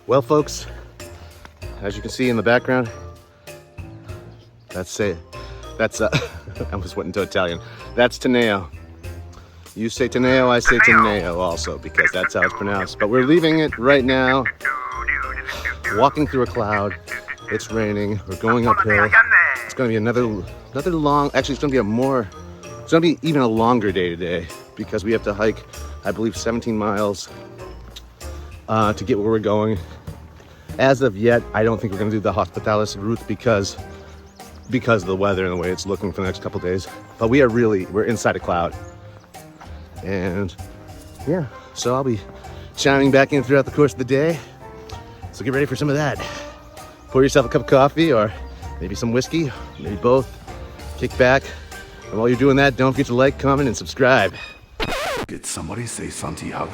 Well, folks, as you can see in the background, that's I almost went into Italian. That's Teneo. You say Teneo, I say Teneo also, because that's how it's pronounced. But we're leaving it right now, walking through a cloud. It's raining, we're going uphill. It's gonna be another long, actually it's gonna be even a longer day today, because we have to hike, I believe, 17 miles to get where we're going. As of yet, I don't think we're gonna do the Hospitalis route because of the weather and the way it's looking for the next couple days. But we're inside a cloud. And yeah, so I'll be chiming back in throughout the course of the day. So get ready for some of that. Pour yourself a cup of coffee or maybe some whiskey, maybe both. Kick back. And while you're doing that, don't forget to like, comment, and subscribe. Did somebody say Santiago?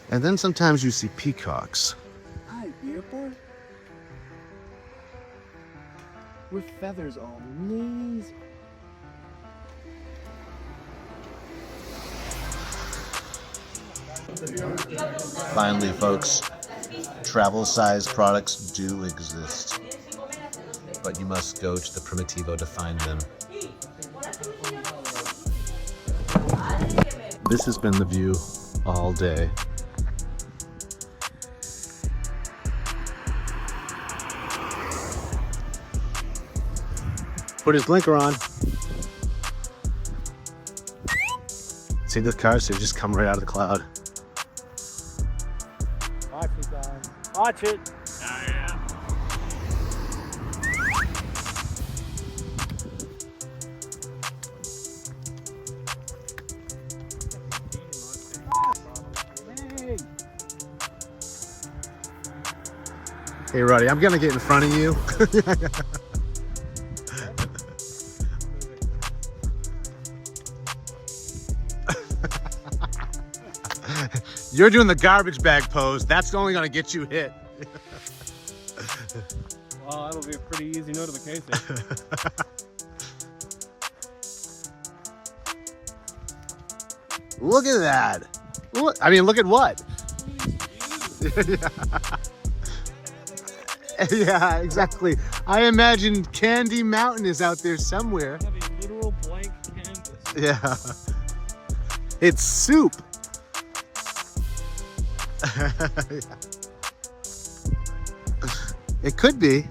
And then sometimes you see peacocks. Hi, beautiful. With feathers all amazing. Finally, folks, travel-sized products do exist, but you must go to the Primitivo to find them. This has been the view all day. Put his blinker on. See the cars? They just come right out of the cloud. Watch it, guys. Watch it. Oh, yeah. Hey, Roddy, I'm gonna get in front of you. You're doing the garbage bag pose. That's only gonna get you hit. Well, that'll be a pretty easy notification. Look at that. Look at what? Yeah, exactly. I imagine Candy Mountain is out there somewhere. I have a literal blank canvas. Yeah. It's soup. It could be.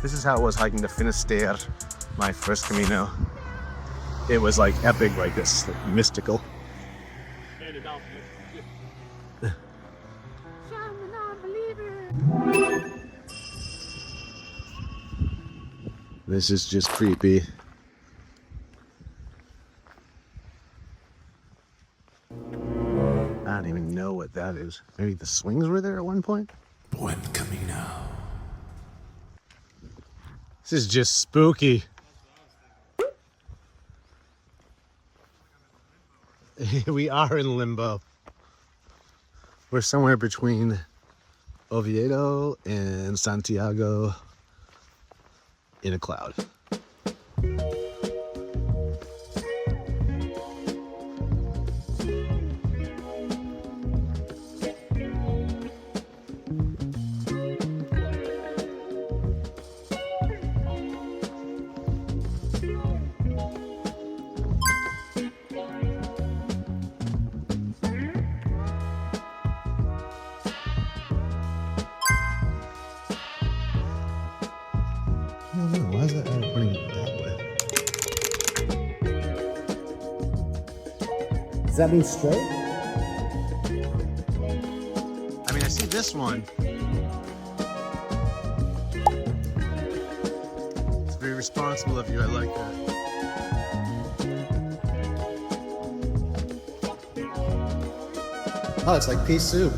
This is how it was hiking to Finisterre, my first Camino. It was like epic, like this, like mystical. This is just creepy. I don't even know what that is. Maybe the swings were there at one point? Buen Camino. This is just spooky. We are in limbo. We're somewhere between Oviedo and Santiago in a cloud. Why is that arrow pointing that way? Does that mean straight? I mean, I see this one. It's very responsible of you. I like that. Oh, it's like pea soup.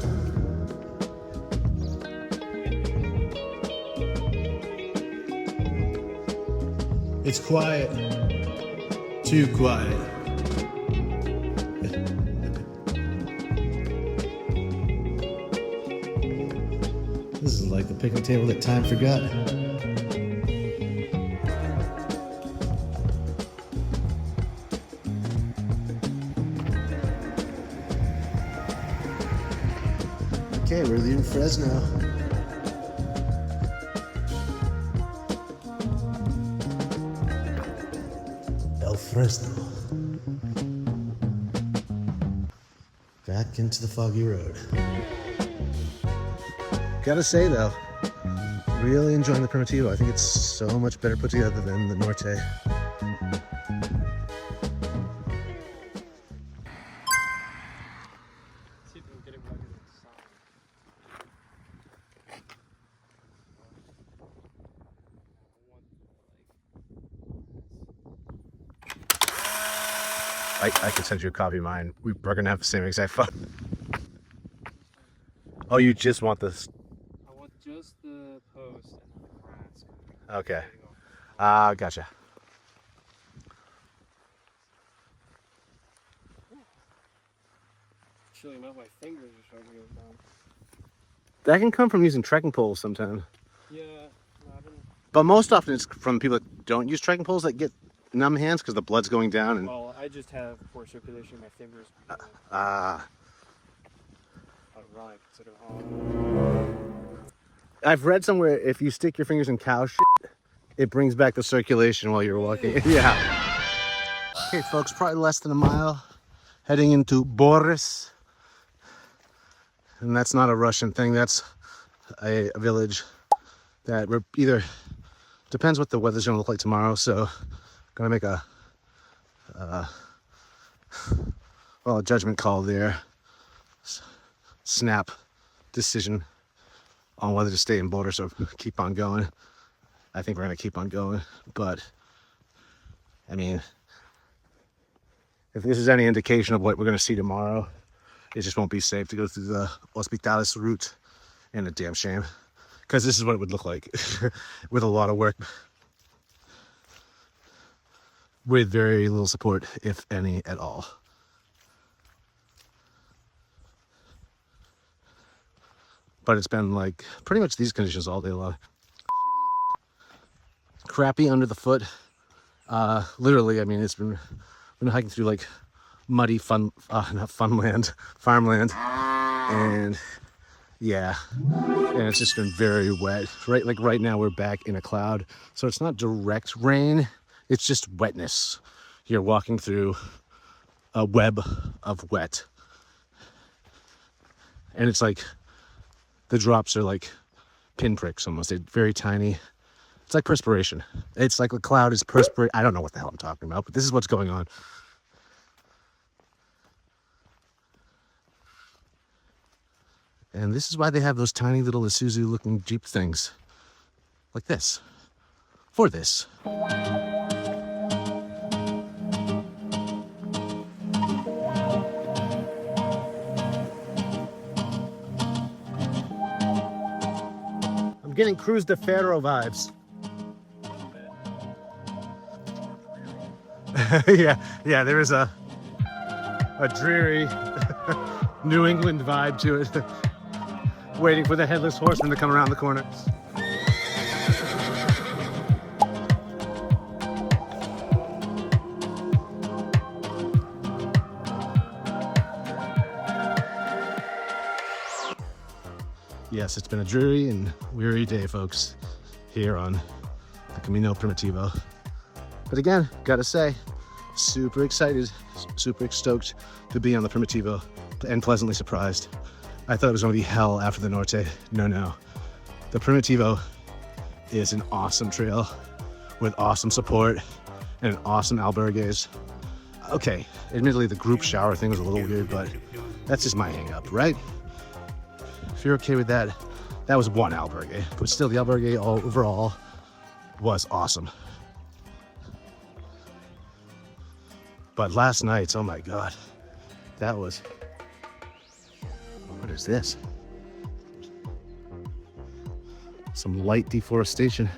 It's quiet. Too quiet. This is like the picnic table that time forgot. Okay, we're leaving Fresno. Fresno. Back into the foggy road. Gotta say though, really enjoying the Primitivo. I think it's so much better put together than the Norte. I could send you a copy of mine. We're gonna have the same exact phone. Oh, you just want this? I want just the post and the grass. Okay. Gotcha. Chilling enough, my fingers are starting to go down. That can come from using trekking poles sometimes. Yeah, no, I've been... But most often it's from people that don't use trekking poles that get numb hands because the blood's going down. And Well, I just have poor circulation in my fingers. Ironic, consider I've read somewhere if you stick your fingers in cow shit, it brings back the circulation while you're walking. Yeah. Okay, folks, probably less than a mile, heading into Boris. And that's not a Russian thing. That's a village that we're either, depends what the weather's gonna look like tomorrow. So gonna make a judgment call there. Snap decision on whether to stay in Boulder or keep on going. I think we're gonna keep on going, but I mean, if this is any indication of what we're gonna see tomorrow, it just won't be safe to go through the Hospitalis route, and a damn shame, because this is what it would look like with a lot of work, with very little support, if any at all. But it's been like pretty much these conditions all day long. Crappy under the foot. Literally, I mean, it's been hiking through like muddy not farmland. And yeah, and it's just been very wet. Right now we're back in a cloud. So it's not direct rain, it's just wetness. You're walking through a web of wet. And it's like, the drops are like pinpricks almost. They're very tiny. It's like perspiration. It's like the cloud is perspiration. I don't know what the hell I'm talking about, but this is what's going on. And this is why they have those tiny little Isuzu looking Jeep things. Like this. For this. I'm getting Cruz de Ferro vibes. yeah, there is a dreary New England vibe to it. Waiting for the headless horseman to come around the corner. Yes, it's been a dreary and weary day, folks, here on the Camino Primitivo. But again, gotta say, super excited, super stoked to be on the Primitivo, and pleasantly surprised. I thought it was gonna be hell after the Norte. No. The Primitivo is an awesome trail with awesome support and awesome albergues. Okay, admittedly the group shower thing was a little weird, but that's just my hang up, right? If you're okay with that, that was one albergue, but still the albergue overall was awesome. But last night's, oh my God, that was, what is this? Some light deforestation.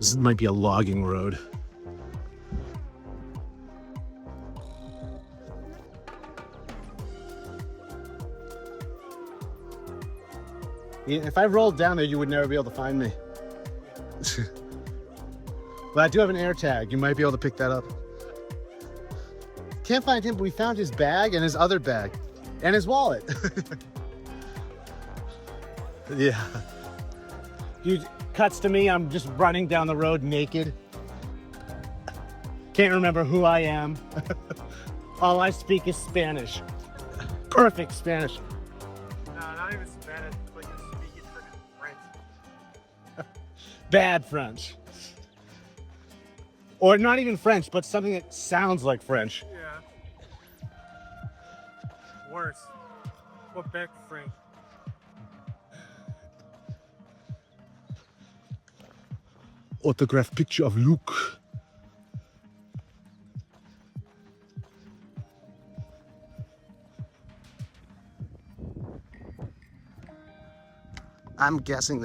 This might be a logging road. Yeah, if I rolled down there, you would never be able to find me. But I do have an air tag. You might be able to pick that up. Can't find him, but we found his bag and his other bag and his wallet. Yeah. He cuts to me. I'm just running down the road naked. Can't remember who I am. All I speak is Spanish. Perfect Spanish. No, not even Spanish. Like you're speaking freaking French. Bad French. Or not even French, but something that sounds like French. Yeah. Worse. Quebec French. Autograph picture of Luke. I'm guessing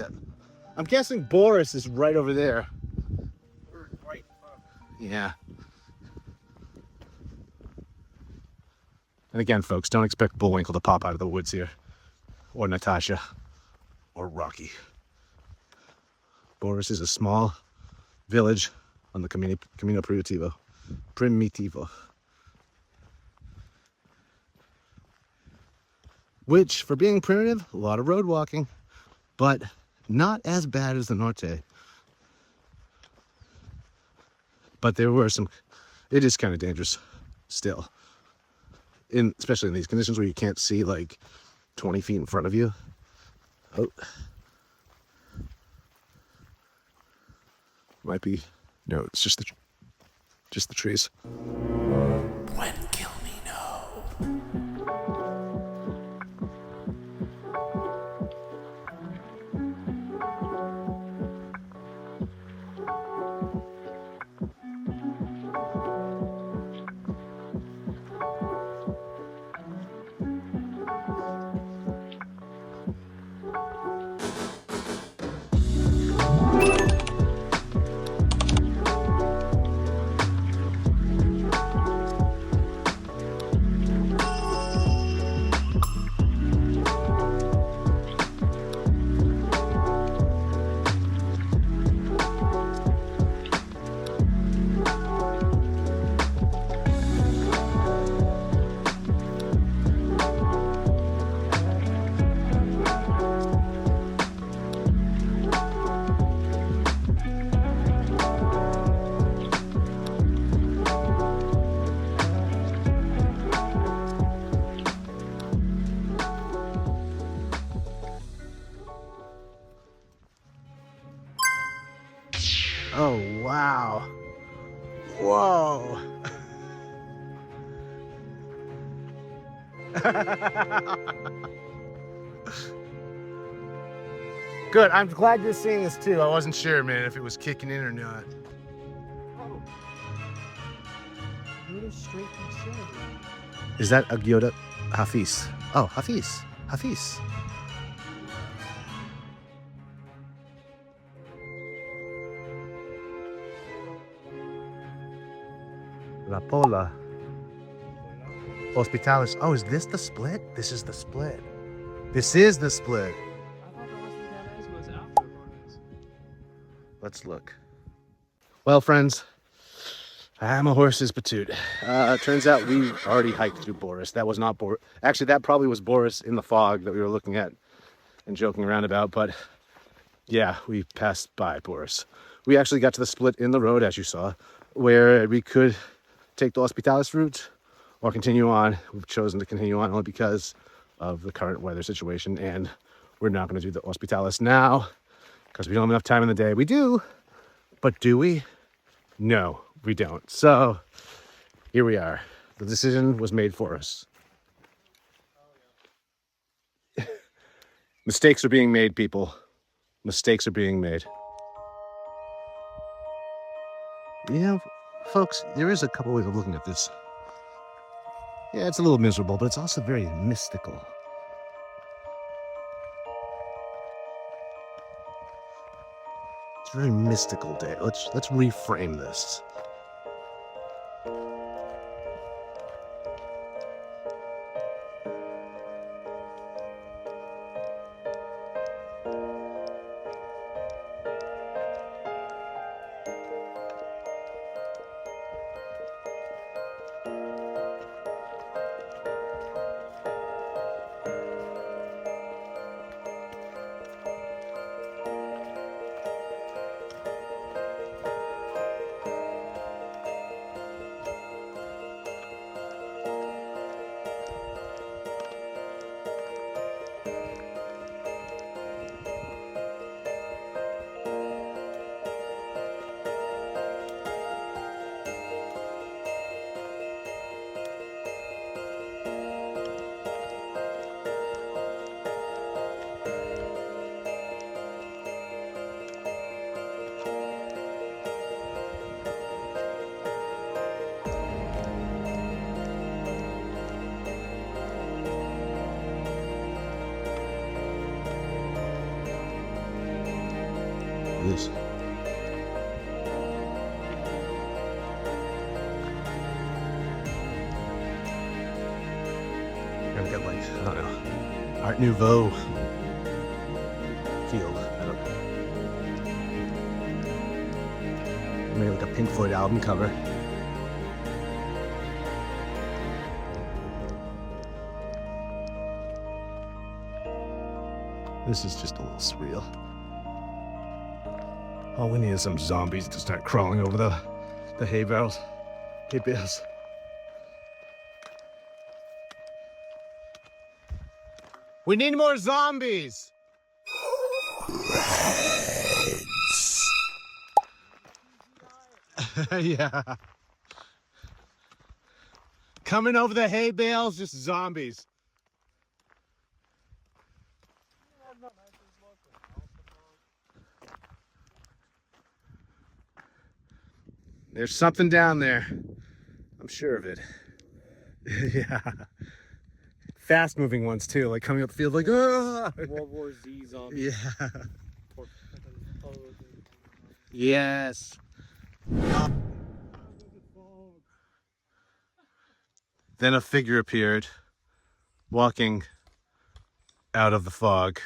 Boris is right over there. Right. Yeah. And again, folks, don't expect Bullwinkle to pop out of the woods here. Or Natasha. Or Rocky. Boris is a small village on the Camino Primitivo. Which, for being primitive, a lot of road walking, but not as bad as the Norte. But there were some, it is kind of dangerous still. Especially in these conditions where you can't see like 20 feet in front of you. Oh. Might be, no, it's just the trees. Buen Camino. Oh, wow. Whoa. Good, I'm glad you're seeing this too. I wasn't sure, man, if it was kicking in or not. Oh. Yoda straight from Chile. Is that a Yoda? Hafiz. Oh, Hafiz. Hafiz. La Pola. Hospitalis. Oh, is this the split? This is the split. This is the split. I thought the Hospitalis was after Boris. Let's look. Well, friends, I'm a horse's patoot. Turns out we already hiked through Boris. That was not Boris. Actually, that probably was Boris in the fog that we were looking at and joking around about. But yeah, we passed by Boris. We actually got to the split in the road, as you saw, where we could take the Hospitalis route or continue on. We've chosen to continue on only because of the current weather situation, and we're not going to do the Hospitalis now because we don't have enough time in the day. We do, but do we? No, we don't. So here we are. The decision was made for us. Mistakes are being made, people. Mistakes are being made. Yeah, folks, there is a couple ways of looking at this. Yeah, it's a little miserable, but it's also very mystical. It's a very mystical day. Let's reframe this. This. Gonna get like, I don't know, Art Nouveau feel. I don't know. Maybe like a Pink Floyd album cover. This is just a little surreal. All we need is some zombies to start crawling over the hay bales. Hay bales. We need more zombies! Yeah. Coming over the hay bales, just zombies. There's something down there. I'm sure of it. Yeah. Fast moving ones too, like coming up the field like, ah! World War Z zombies. Yeah. Yes. Then a figure appeared, walking out of the fog.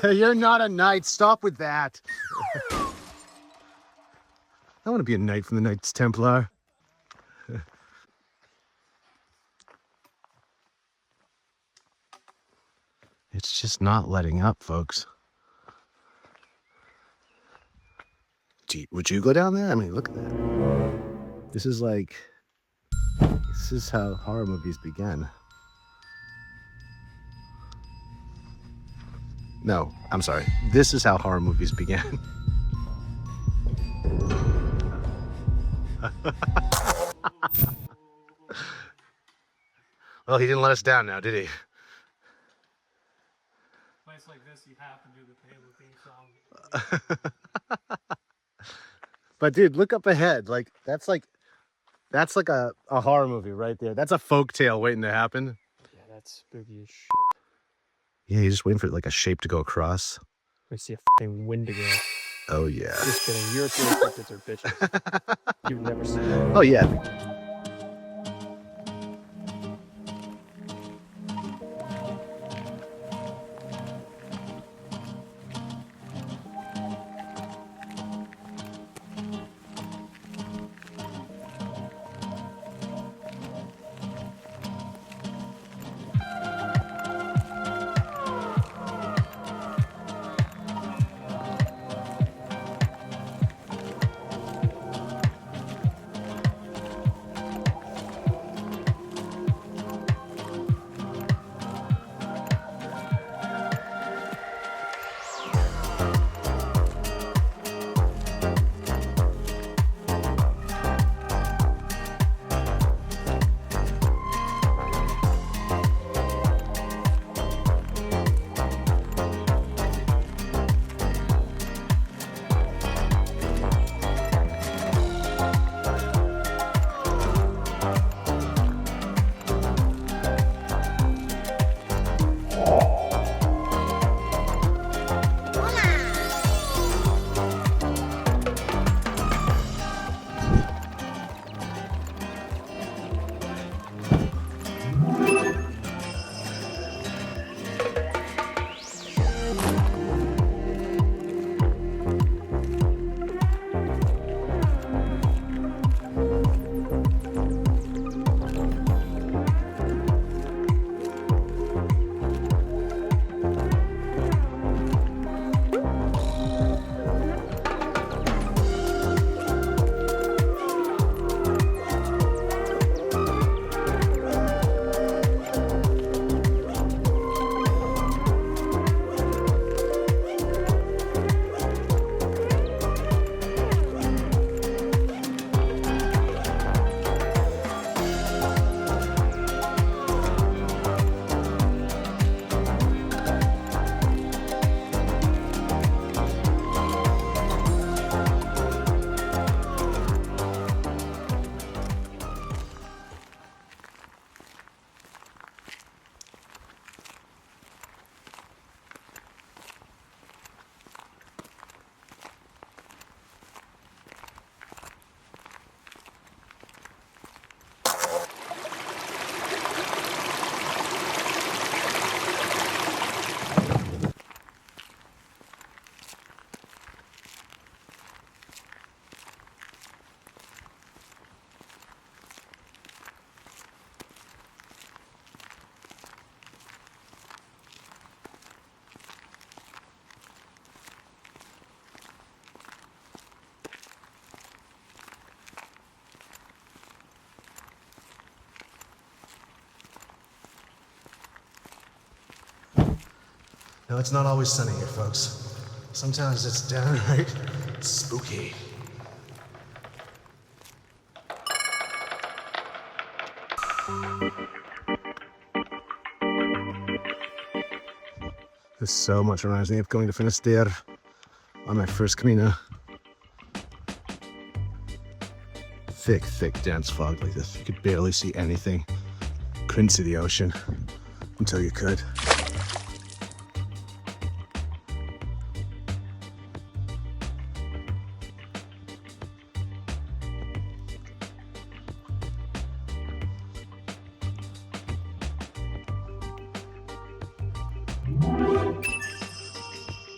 You're not a knight. Stop with that. I want to be a knight from the Knights Templar. It's just not letting up, folks. Would you go down there? I mean, look at that. This is how horror movies begin. No, I'm sorry. This is how horror movies began. Well, he didn't let us down now, did he? Place like this, you have to do the Tejo theme song. But dude, look up ahead. That's like a horror movie right there. That's a folk tale waiting to happen. Yeah, that's spooky as shit. Yeah, you're just waiting for like a shape to go across. We see a fucking Wendigo. Oh yeah. Just kidding. European cryptids are bitches. You've never seen that. Oh yeah. No, it's not always sunny here, folks. Sometimes it's downright spooky. This so much reminds me of going to Finisterre on my first Camino. Thick, thick, dense fog like this. You could barely see anything. Couldn't see the ocean until you could.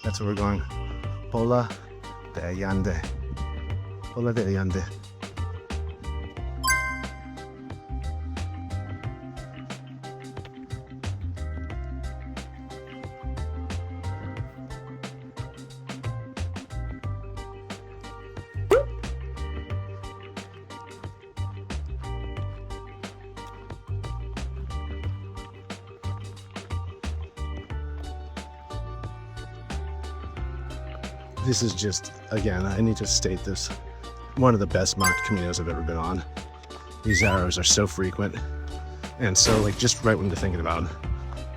That's where we're going. Pola de Allande. Pola de Allande. This is just, again, I need to state this, one of the best marked Caminos I've ever been on. These arrows are so frequent, and so like just right when you're thinking about them,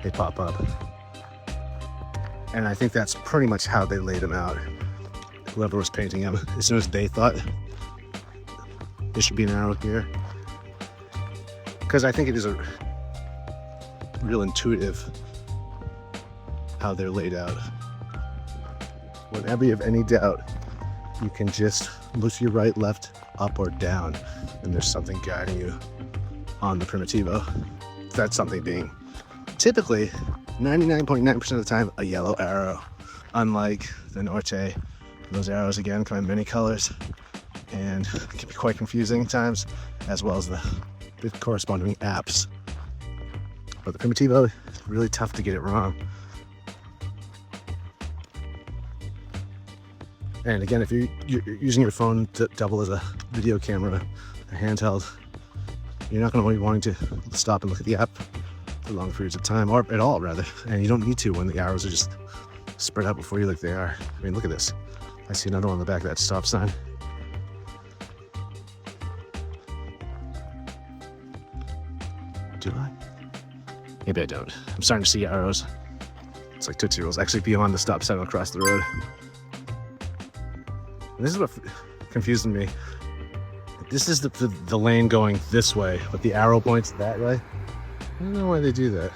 they pop up. And I think that's pretty much how they laid them out. Whoever was painting them, as soon as they thought there should be an arrow here, because I think it is a real intuitive how they're laid out. Whenever you have any doubt, you can just look to your right, left, up, or down, and there's something guiding you on the Primitivo. That something being typically 99.9% of the time a yellow arrow, unlike the Norte. Those arrows again come in many colors and can be quite confusing at times, as well as the corresponding apps. But the Primitivo is really tough to get it wrong. And again, if you're using your phone to double as a video camera, a handheld, you're not going to be wanting to stop and look at the app for long periods of time, or at all rather. And you don't need to when the arrows are just spread out before you like they are. I mean, look at this. I see another one on the back of that stop sign. Do I? Maybe I don't. I'm starting to see arrows. It's like Tootsie Rolls, actually beyond the stop sign across the road. This is what confused me. This is the lane going this way, but the arrow points that way. I don't know why they do that.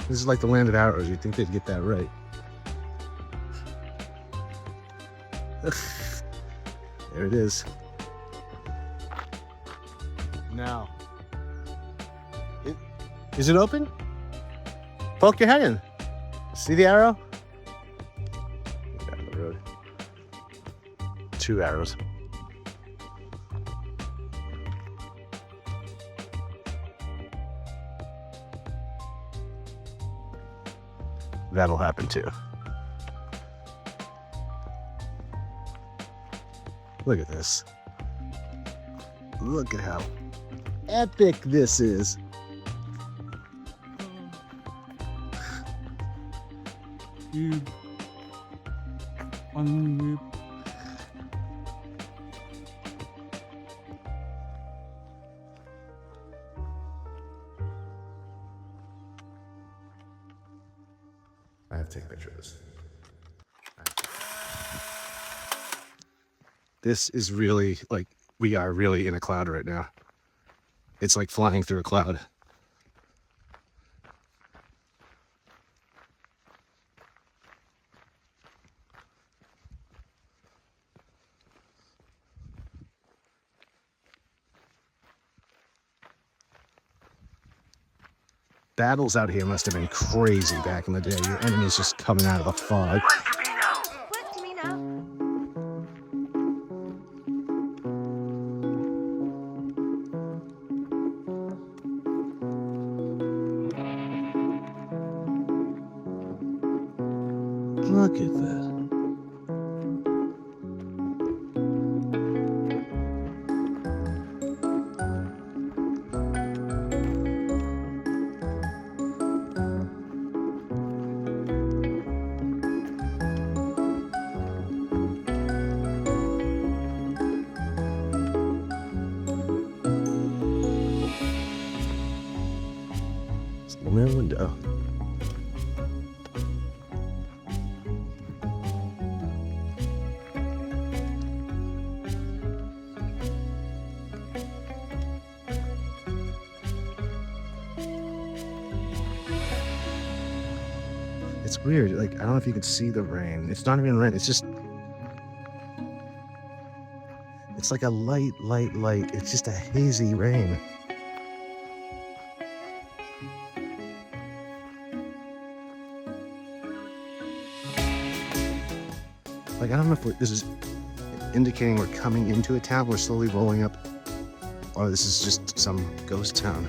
This is like the land of arrows. You'd think they'd get that right. There it is. Now, is it open? Poke your head in. See the arrow? Down the road. 2 arrows. That'll happen too. Look at this. Look at how epic this is. I have to take a picture of this. This is really, like, we are really in a cloud right now. It's like flying through a cloud. Battles out here must have been crazy back in the day. Your enemies just coming out of the fog. Look at that. Snowman window. It's weird. Like, I don't know if you can see the rain. It's not even rain. It's just, it's like a light. It's just a hazy rain. Like, I don't know if this is indicating we're coming into a town, we're slowly rolling up, or this is just some ghost town.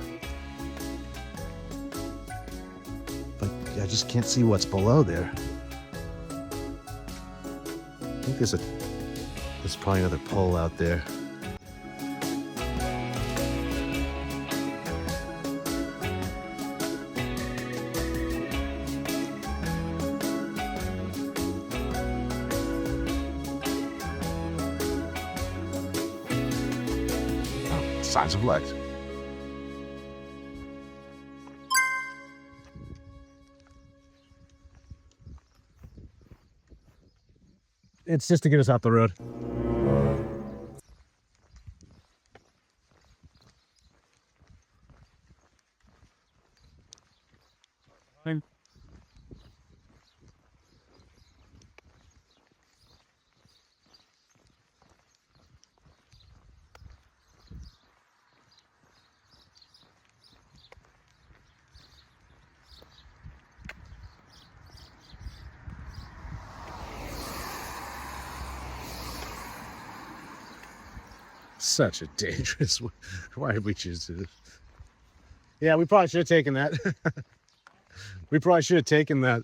But I just can't see what's below there. I think there's probably another pole out there. Signs of life. It's just to get us off the road. Such a dangerous. Why did we choose to? Yeah, we probably should have taken that. We probably should have taken that.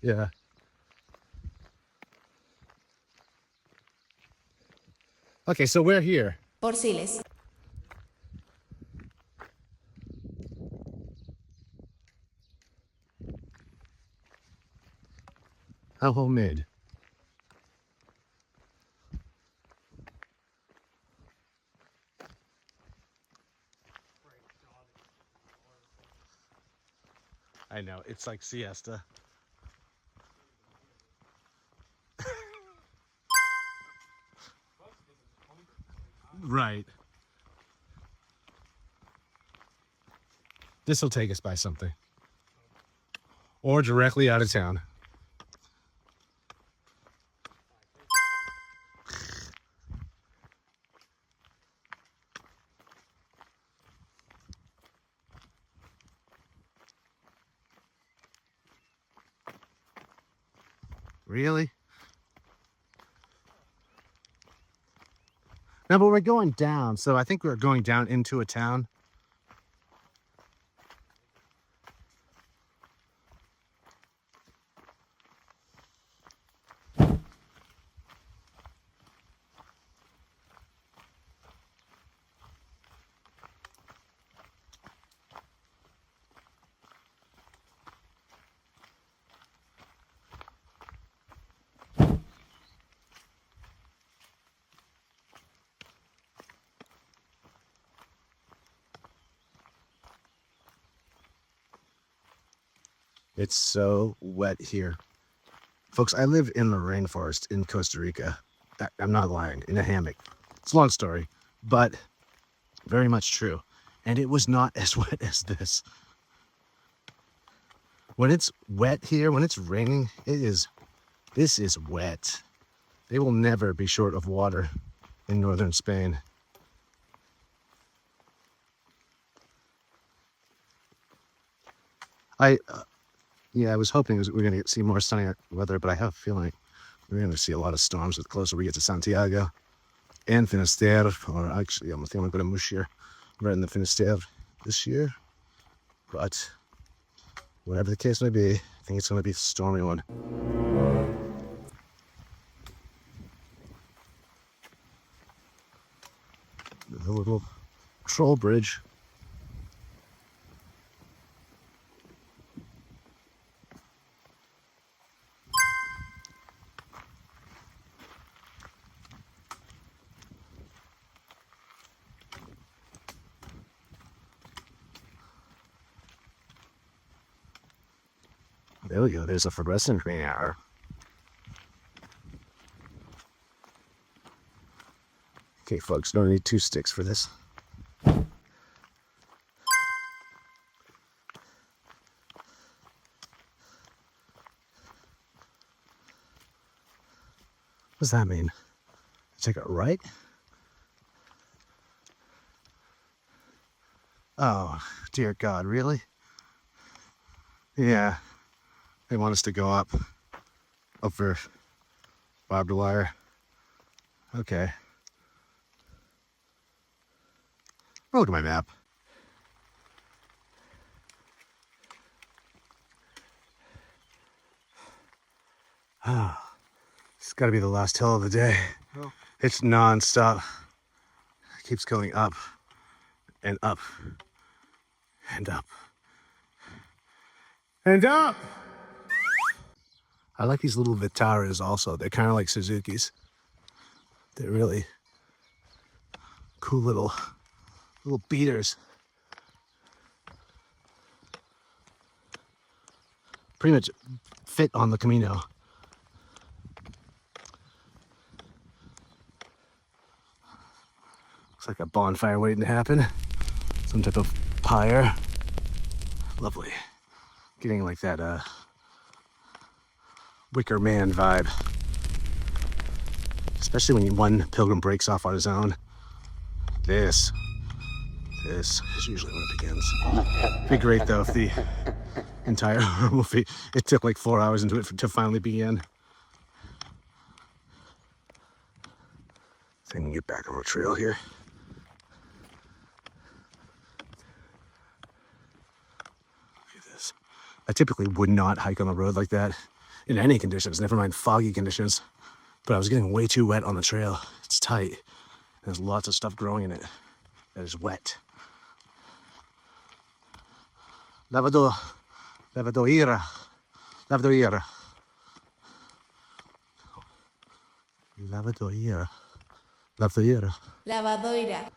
Yeah. Okay, so we're here. Porciles. How homemade. I know, it's like siesta. Right. This will take us by something. Or directly out of town. Really? No, but we're going down, so I think we're going down into a town. It's so wet here. Folks, I live in the rainforest in Costa Rica. I'm not lying, in a hammock. It's a long story, but very much true. And it was not as wet as this. When it's wet here, when it's raining, this is wet. They will never be short of water in northern Spain. Yeah, I was hoping we're going to see more sunny weather, but I have a feeling we're going to see a lot of storms the closer we get to Santiago and Finisterre, or actually, I think I'm going to Mushir right in the Finisterre this year. But whatever the case may be, I think it's going to be a stormy one. The little troll bridge. There we go. There's a fluorescent green arrow. Okay, folks, don't need 2 sticks for this. What does that mean? Take it right? Oh, dear God, really? Yeah, they want us to go up over barbed wire. Okay. Oh, look at my map. Ah. It's got to be the last hill of the day. Oh. It's non-stop. It keeps going up and up and up and up. I like these little Vitaras also. They're kind of like Suzuki's. They're really cool little beaters. Pretty much fit on the Camino. Looks like a bonfire waiting to happen. Some type of pyre. Lovely. Getting like that Wicker Man vibe. Especially when one pilgrim breaks off on his own. This is usually when it begins. It'd be great though if the entire movie, it took like 4 hours into it to finally begin. So I can get back on the trail here. I typically would not hike on the road like that in any conditions, never mind foggy conditions. But I was getting way too wet on the trail. It's tight. There's lots of stuff growing in it that is wet. Lavadoira. Lavadoira. Lavadoira. Lavadoira. Lavadoira. Lavadoira.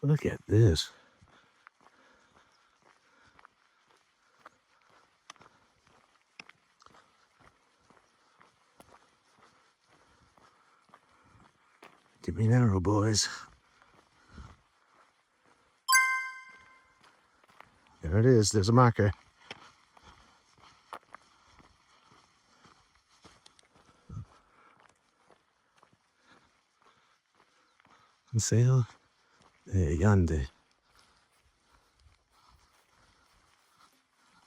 Look at this. Give me an arrow, boys. There it is. There's a marker. Casita de Allande.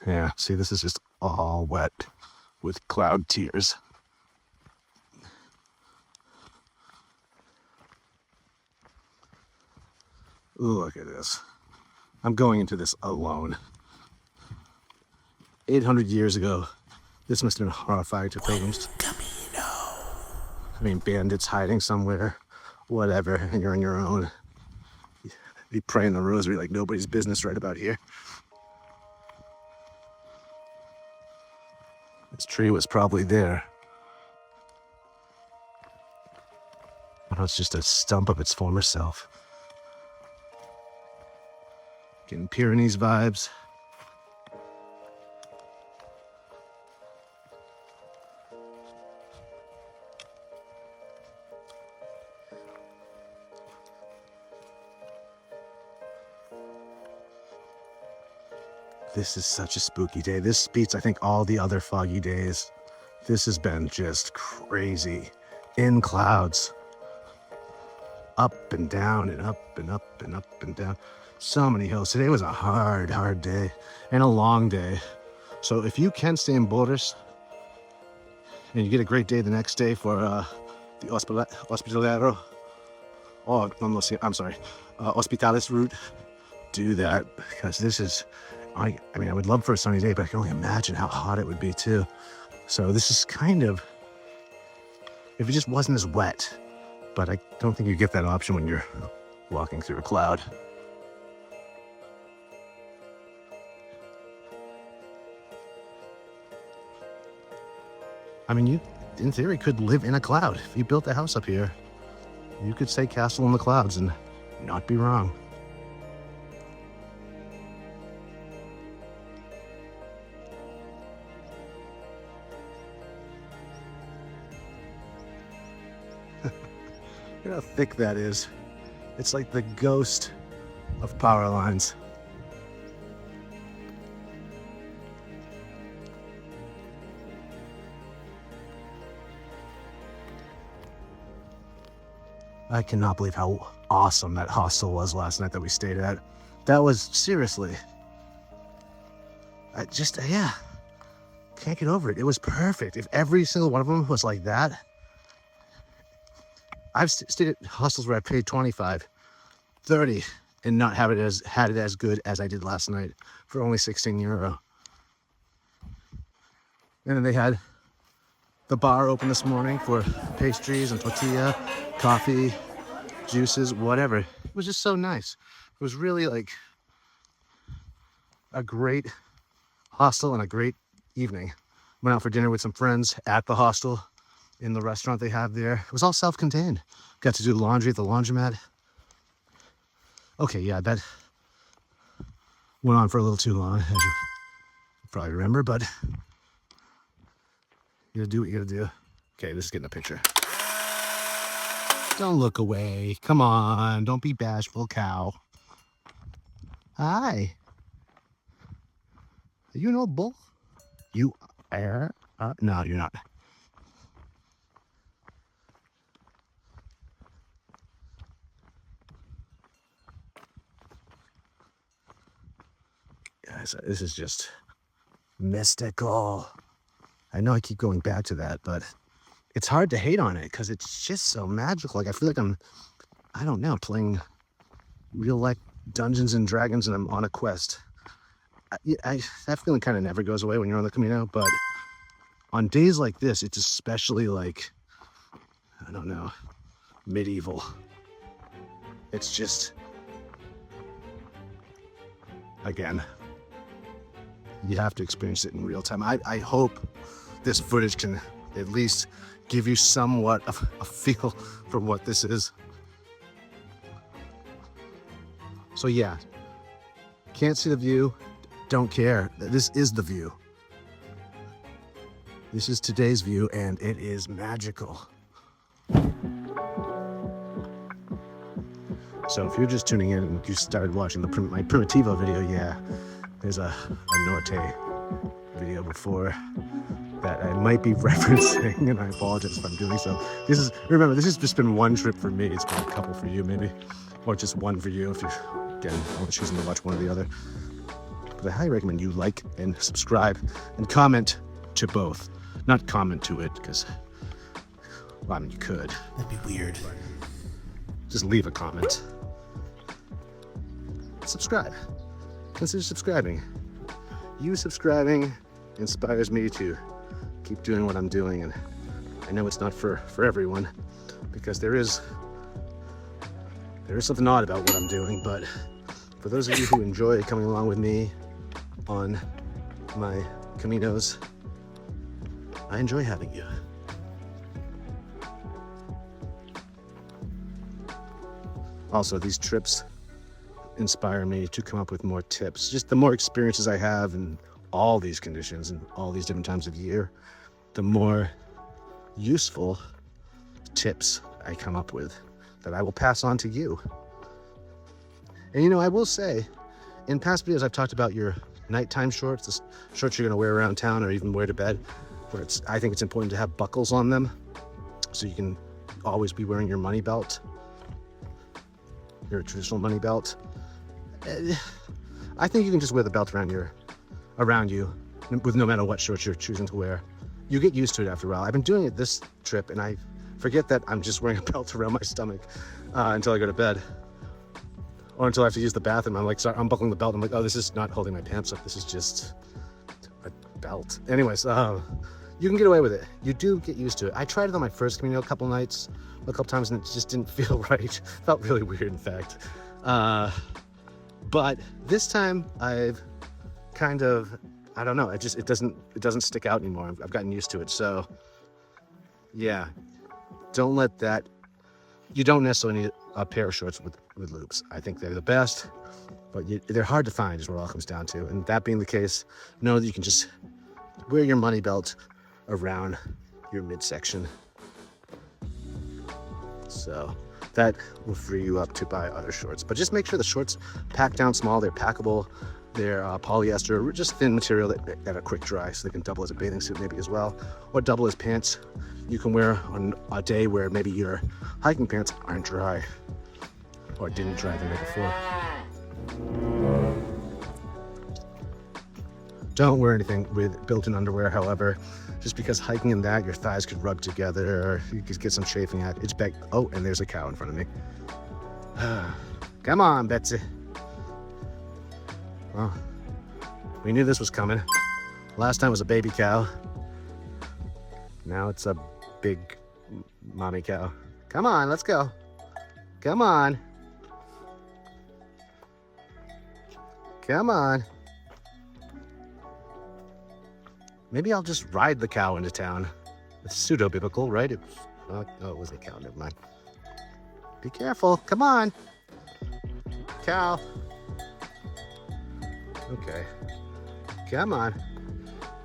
Yeah, see, this is just all wet with cloud tears. Ooh, look at this. I'm going into this alone. 800 years ago, this must have been horrifying to pilgrims. I mean, bandits hiding somewhere, whatever, and you're on your own. Be praying the rosary like nobody's business right about here. This tree was probably there. But it's just a stump of its former self. Getting Pyrenees vibes. This is such a spooky day. This beats, I think, all the other foggy days. This has been just crazy. In clouds. Up and down and up and up and up and down. So many hills. Today was a hard day and a long day. So if you can stay in Boris and you get a great day the next day for the Hospitalero, oh, I'm sorry, Hospitalis route, do that, because this is, I mean, I would love for a sunny day, but I can only imagine how hot it would be too. So this is kind of, if it just wasn't as wet, but I don't think you get that option when you're walking through a cloud. I mean, you, in theory, could live in a cloud. If you built a house up here, you could say castle in the clouds and not be wrong. Look at how thick that is. It's like the ghost of power lines. I cannot believe how awesome that hostel was last night that we stayed at. That was seriously, yeah, can't get over it. It was perfect. If every single one of them was like that. I've stayed at hostels where I paid 25, 30 and not had it as good as I did last night for only 16 euro. And then they had the bar open this morning for pastries and tortilla, coffee, juices, whatever. It was just so nice. It was really like a great hostel and a great evening. Went out for dinner with some friends at the hostel in the restaurant they have there. It was all self-contained. Got to do laundry at the laundromat. Okay, yeah, that went on for a little too long, as you probably remember, but you gotta do what you gotta do. Okay, this is getting a picture. Don't look away. Come on, don't be bashful, cow. Hi. Are you an old bull? You are? No, you're not. Guys, this is just mystical. I know I keep going back to that, but it's hard to hate on it because it's just so magical. Like I feel like I don't know, playing real life Dungeons and Dragons and I'm on a quest. That feeling kind of never goes away when you're on the Camino, but on days like this, it's especially like, I don't know, medieval. It's just, again, you have to experience it in real time. I hope this footage can at least give you somewhat of a feel for what this is. So yeah, can't see the view, don't care. This is the view. This is today's view and it is magical. So if you're just tuning in and you started watching my Primitivo video, yeah, there's a Norte video before that I might be referencing, and I apologize if I'm doing so. Remember, this has just been one trip for me. It's been a couple for you, maybe, or just one for you if you're, again, only choosing to watch one or the other. But I highly recommend you like and subscribe and comment to both. Not comment to it, because, well, I mean, you could. That'd be weird. Just leave a comment. Subscribe. Consider subscribing. You subscribing inspires me to keep doing what I'm doing, and I know it's not for everyone because there is something odd about what I'm doing, but for those of you who enjoy coming along with me on my Caminos, I enjoy having you. Also, these trips inspire me to come up with more tips. Just the more experiences I have in all these conditions and all these different times of year, the more useful tips I come up with that I will pass on to you. And you know, I will say, in past videos I've talked about your nighttime shorts, the shorts you're gonna wear around town or even wear to bed, where I think it's important to have buckles on them so you can always be wearing your money belt, your traditional money belt. I think you can just wear the belt around you with no matter what shorts you're choosing to wear. You get used to it after a while. I've been doing it this trip and I forget that I'm just wearing a belt around my stomach until I go to bed. Or until I have to use the bathroom. I'm like, sorry, unbuckling the belt. I'm like, oh, this is not holding my pants up. This is just a belt. Anyways, you can get away with it. You do get used to it. I tried it on my first Camino a couple times and it just didn't feel right. Felt really weird, in fact. But this time I've kind of, I don't know, it doesn't stick out anymore. I've gotten used to it. So yeah, don't let that, you don't necessarily need a pair of shorts with loops. I think they're the best, but they're hard to find is what it all comes down to. And that being the case, know that you can just wear your money belt around your midsection. So that will free you up to buy other shorts. But just make sure the shorts pack down small, they're packable, they're polyester, just thin material that are quick dry, so they can double as a bathing suit maybe as well, or double as pants you can wear on a day where maybe your hiking pants aren't dry or didn't dry the night before. Don't wear anything with built-in underwear, however, just because hiking in that, your thighs could rub together, or you could get some chafing at. It's back. Oh, and there's a cow in front of me. Come on, Betsy. Well, we knew this was coming. Last time was a baby cow. Now it's a big mommy cow. Come on, let's go. Come on. Come on. Maybe I'll just ride the cow into town. It's pseudo-biblical, right? It wasn't a cow, never mind. Be careful, come on. Cow. Okay. Come on.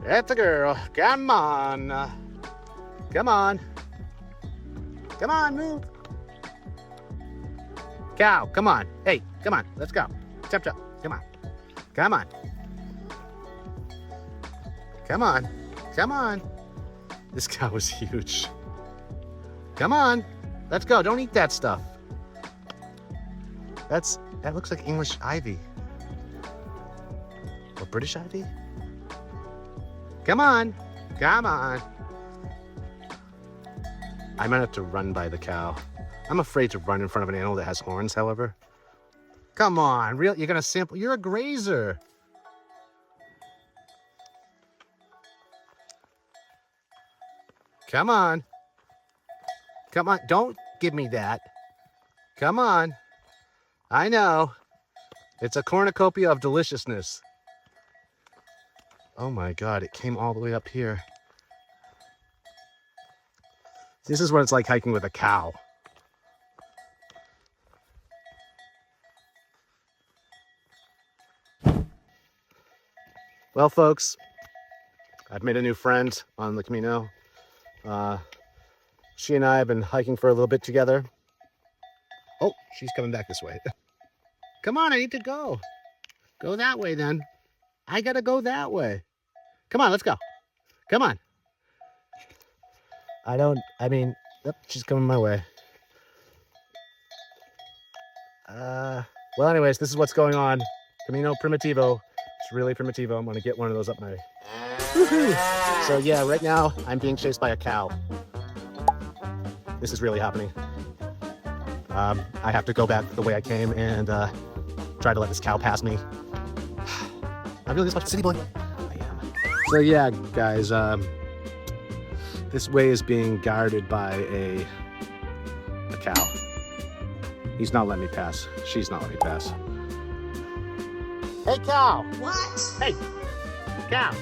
That's the girl. Come on. Come on. Come on, move. Cow, come on. Hey, come on, let's go. Chop, chop, come on. Come on. Come on. Come on. This cow is huge. Come on. Let's go. Don't eat that stuff. That looks like English ivy. Or British ivy? Come on. Come on. I might have to run by the cow. I'm afraid to run in front of an animal that has horns, however. Come on. You're going to sample. You're a grazer. Come on. Come on. Don't give me that. Come on. I know. It's a cornucopia of deliciousness. Oh my God, it came all the way up here. This is what it's like hiking with a cow. Well, folks, I've made a new friend on the Camino. She and I have been hiking for a little bit together. Oh, she's coming back this way. Come on, I need to go. Go that way then. I gotta go that way. Come on, let's go. Come on. Yep, she's coming my way. Well, anyways, this is what's going on. Camino Primitivo. It's really Primitivo. I'm gonna get one of those up my... Woohoo! So yeah, right now I'm being chased by a cow. This is really happening. I have to go back the way I came and try to let this cow pass me. I'm really this much city boy. I am. So yeah, guys, this way is being guarded by a cow. He's not letting me pass. She's not letting me pass. Hey, cow! What? Hey, cow!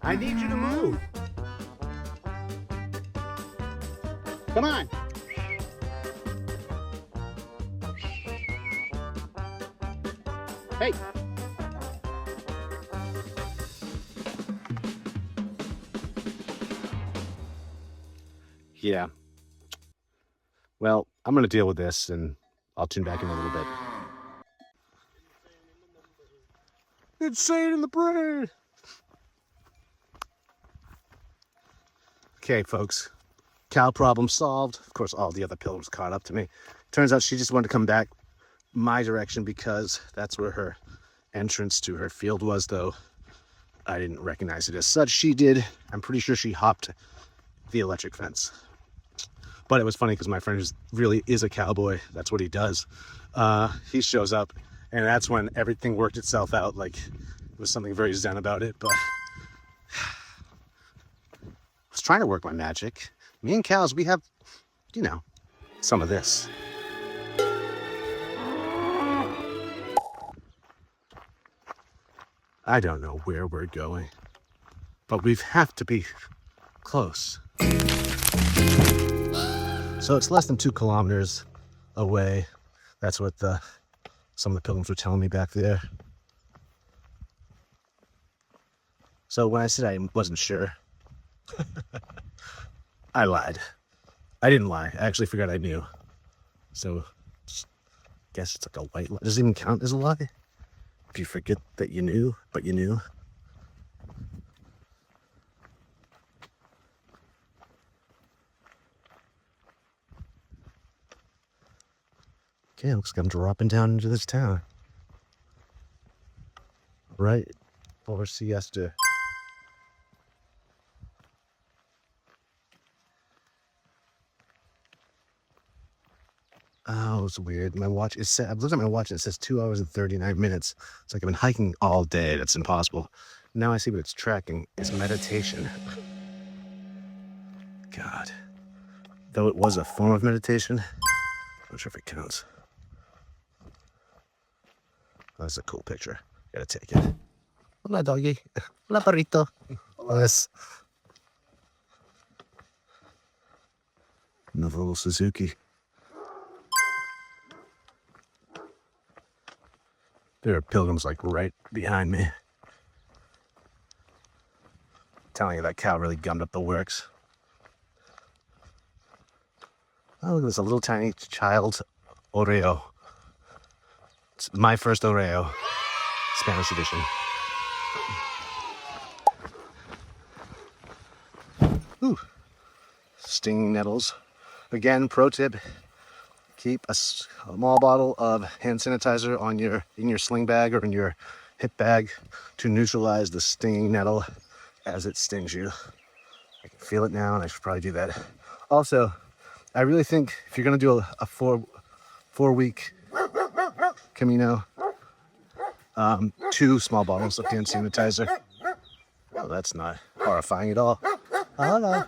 I need you to move. Come on. Hey. Yeah. Well, I'm going to deal with this and I'll tune back in a little bit. Insane in the brain. Okay, folks. Cow problem solved. Of course, all the other pilgrims caught up to me. Turns out she just wanted to come back my direction because that's where her entrance to her field was, though I didn't recognize it as such. She did. I'm pretty sure she hopped the electric fence. But it was funny because my friend really is a cowboy. That's what he does. He shows up, and that's when everything worked itself out. Like, it was something very zen about it, but I was trying to work my magic. Me and cows, we have, you know, some of this. I don't know where we're going, but we have to be close. So it's less than 2 kilometers away. That's what some of the pilgrims were telling me back there. So when I said I wasn't sure, I lied. I didn't lie. I actually forgot I knew. So, guess it's like a white lie. Does it even count as a lie? If you forget that you knew, but you knew. Okay, looks like I'm dropping down into this town. Right over siesta. Oh, it's weird. My watch is set. I've looked at my watch and it says 2 hours and 39 minutes. It's like I've been hiking all day. That's impossible. Now I see what it's tracking. It's meditation. God. Though it was a form of meditation, I'm not sure if it counts. Oh, that's a cool picture. Gotta take it. Hola, doggy. Hola, perrito. Yes. Another little Suzuki. There are pilgrims like right behind me. Telling you that cow really gummed up the works. Oh, look at this, a little tiny child Oreo. It's my first Oreo, Spanish edition. Ooh, stinging nettles. Again, pro tip, keep a small bottle of hand sanitizer in your sling bag or in your hip bag to neutralize the stinging nettle as it stings you. I can feel it now and I should probably do that. Also, I really think if you're gonna do a four-week Camino, 2 small bottles of hand sanitizer. Oh, that's not horrifying at all. Hello.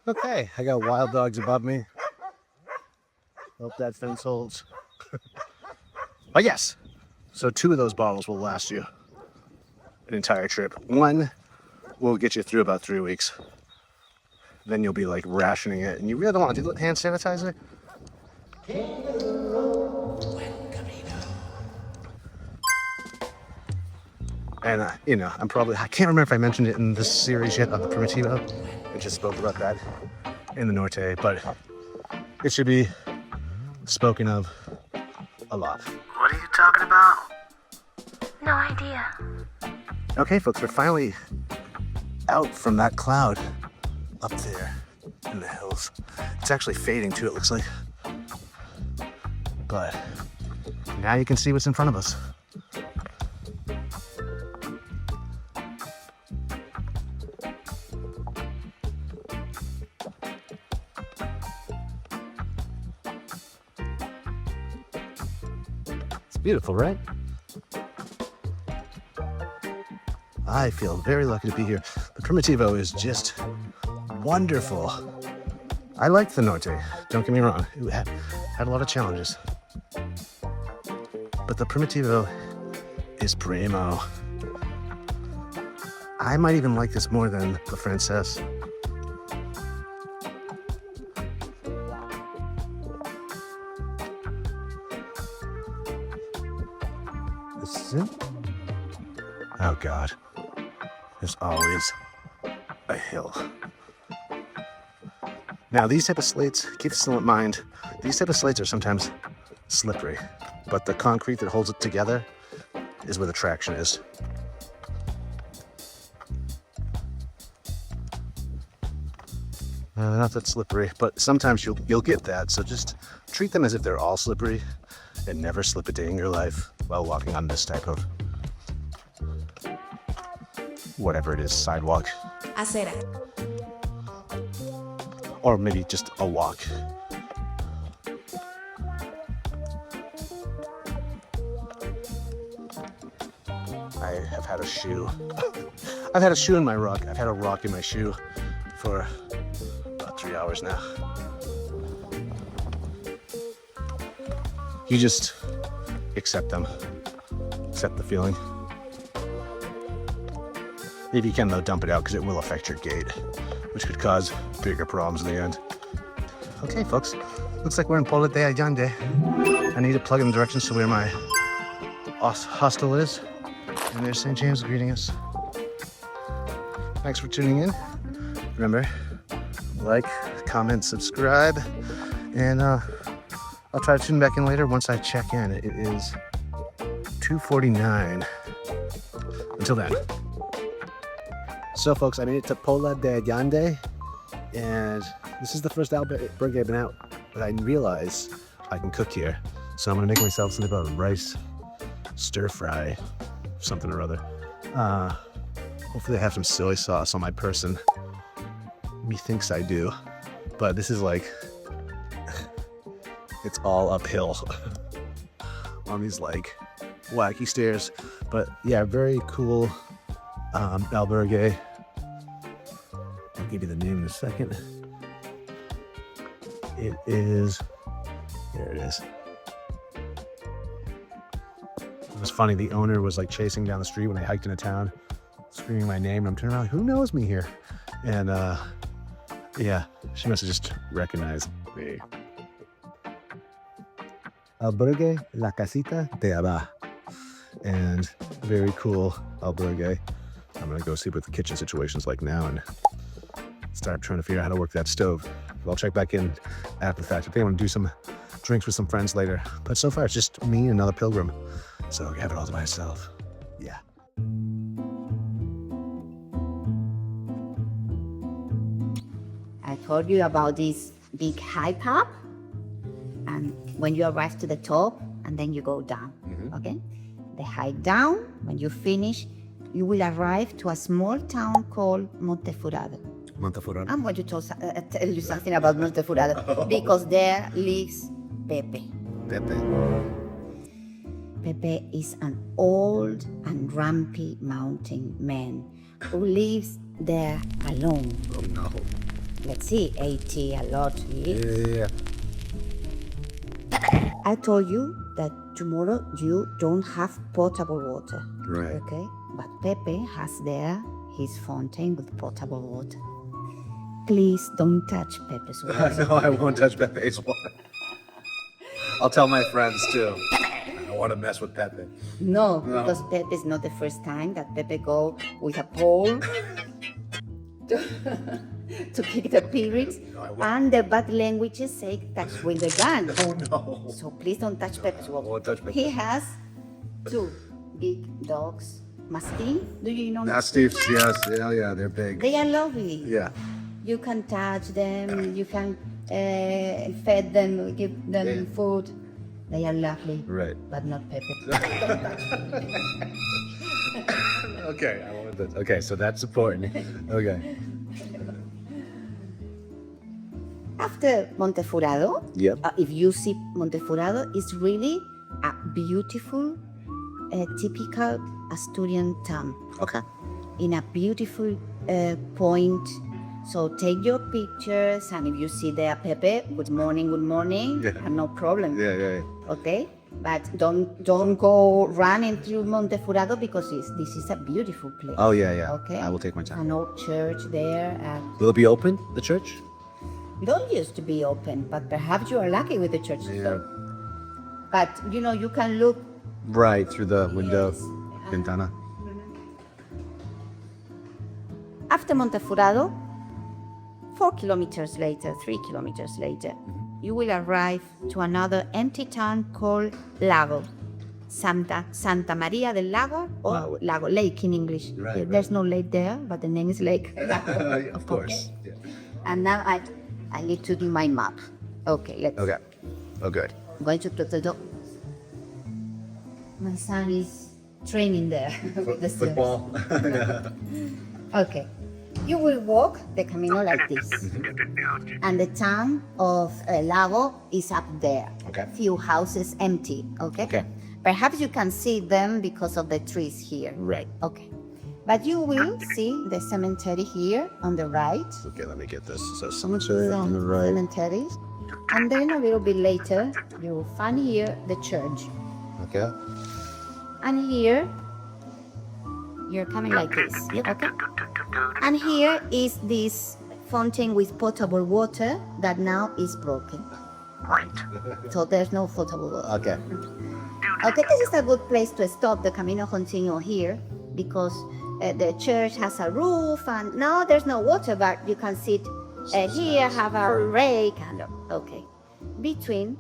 Okay, I got wild dogs above me. Hope that fence holds. Oh yes, so 2 of those bottles will last you an entire trip. 1 will get you through about 3 weeks. Then you'll be like rationing it, and you really don't want to do hand sanitizer. And you know, I can't remember if I mentioned it in this series yet on the Primitivo. I just spoke about that in the Norte, but it should be spoken of a lot. What are you talking about? No idea. Okay, folks, we're finally out from that cloud up there in the hills. It's actually fading too, it looks like. But now you can see what's in front of us. It's beautiful, right? I feel very lucky to be here. The Primitivo is just wonderful. I liked the Norte, don't get me wrong. It had a lot of challenges. But the Primitivo is primo. I might even like this more than the Frances. This is it? Oh God. There's always a hill. Now these type of slates, keep this in mind, these type of slates are sometimes slippery, but the concrete that holds it together is where the traction is. Not that slippery, but sometimes you'll get that, so just treat them as if they're all slippery and never slip a day in your life while walking on this type of whatever it is, sidewalk. Acera. Or maybe just a walk. I have had a shoe. I've had a shoe in my rock. I've had a rock in my shoe for about 3 hours now. You just accept them. Accept the feeling. If you can, though, dump it out because it will affect your gait, which could cause bigger problems in the end. Okay, folks. Looks like we're in Pola de Allande. I need to plug in the directions to where my hostel is. And there's St. James greeting us. Thanks for tuning in. Remember, like, comment, subscribe, and I'll try to tune back in later once I check in. It is 2:49. Until then. So folks, I made it to Pola de Allande, and this is the first albergue I've been out, but I realize I can cook here. So I'm gonna make myself something about rice, stir fry, something or other. Hopefully I have some soy sauce on my person. Methinks I do, but this is like, it's all uphill on these like wacky stairs. But yeah, very cool albergue. I'll give you the name in a second. It is, there it is. It was funny, the owner was like chasing down the street when I hiked into town, screaming my name, and I'm turning around like, who knows me here? And yeah, she must have just recognized me. Albergue La Casita de Aba. And very cool albergue. I'm gonna go see what the kitchen situation's like now and start trying to figure out how to work that stove. I'll check back in after the fact. I think I'm gonna do some drinks with some friends later. But so far it's just me and another pilgrim. So I have it all to myself. Yeah. I told you about this big hike up, and when you arrive to the top, and then you go down, okay? The hike down, when you finish, you will arrive to a small town called Montefurado. Montefurado. I'm going to tell you something about Montefurado, because there lives Pepe. Pepe. Pepe is an old and grumpy mountain man who lives there alone. Oh no. Let's see, 80, a lot. Yeah. I told you that tomorrow you don't have potable water. Right. Okay? But Pepe has there his fountain with potable water. Please don't touch Pepe's water. No, I won't touch Pepe's water. I'll tell my friends too. I don't want to mess with Pepe. No, because Pepe is not the first time that Pepe go with a pole to kick the pirates, and the bad languages say touch with the gun. Oh no. So please don't touch Pepe's water. won't touch Pepe. He has 2 big dogs, Mastin. Do you know? Mastiffs, yes. Hell yeah, they're big. They are lovely. Yeah. You can touch them, you can feed them, give them food. They are lovely. Right. But not Pepe. Okay, I wanted that. Okay, so that's important. Okay. After Montefurado, Yep. if you see Montefurado, it's really a beautiful, typical Asturian town. Okay. In a beautiful point. So take your pictures, and if you see there Pepe, good morning, Yeah. no problem. Yeah. Okay? But don't go running through Montefurado, because this is a beautiful place. Oh yeah. Okay. I will take my time. An old church there. Will it be open, the church? Don't used to be open, but perhaps you are lucky with the church. Yeah. But you can look. Right, through the window. Ventana. After Montefurado, 4 kilometers later, 3 kilometers later, you will arrive to another empty town called Lago. Santa Maria del Lago, or Lago, lake in English. Right, There's no lake there, but the name is lake. Of course. Yeah. And now I need to do my map. Okay, let's. Okay. Oh, good. I'm going to close the door. My son is training there with the students. Football. Okay. You will walk the Camino like this. And the town of Lago is up there. Okay. Few houses empty. Okay? Okay. Perhaps you can see them because of the trees here. Right. Okay. But you will see the cemetery here on the right. Okay, let me get this. So cemetery on the right. Cemetery. And then a little bit later, you will find here the church. Okay. And here, you're coming like this. Okay? And here is this fountain with potable water that now is broken. So there's no potable water. Okay. Okay, this is a good place to stop the Camino Continuo here, because the church has a roof, and now there's no water, but you can sit here, have a rake, and okay. Between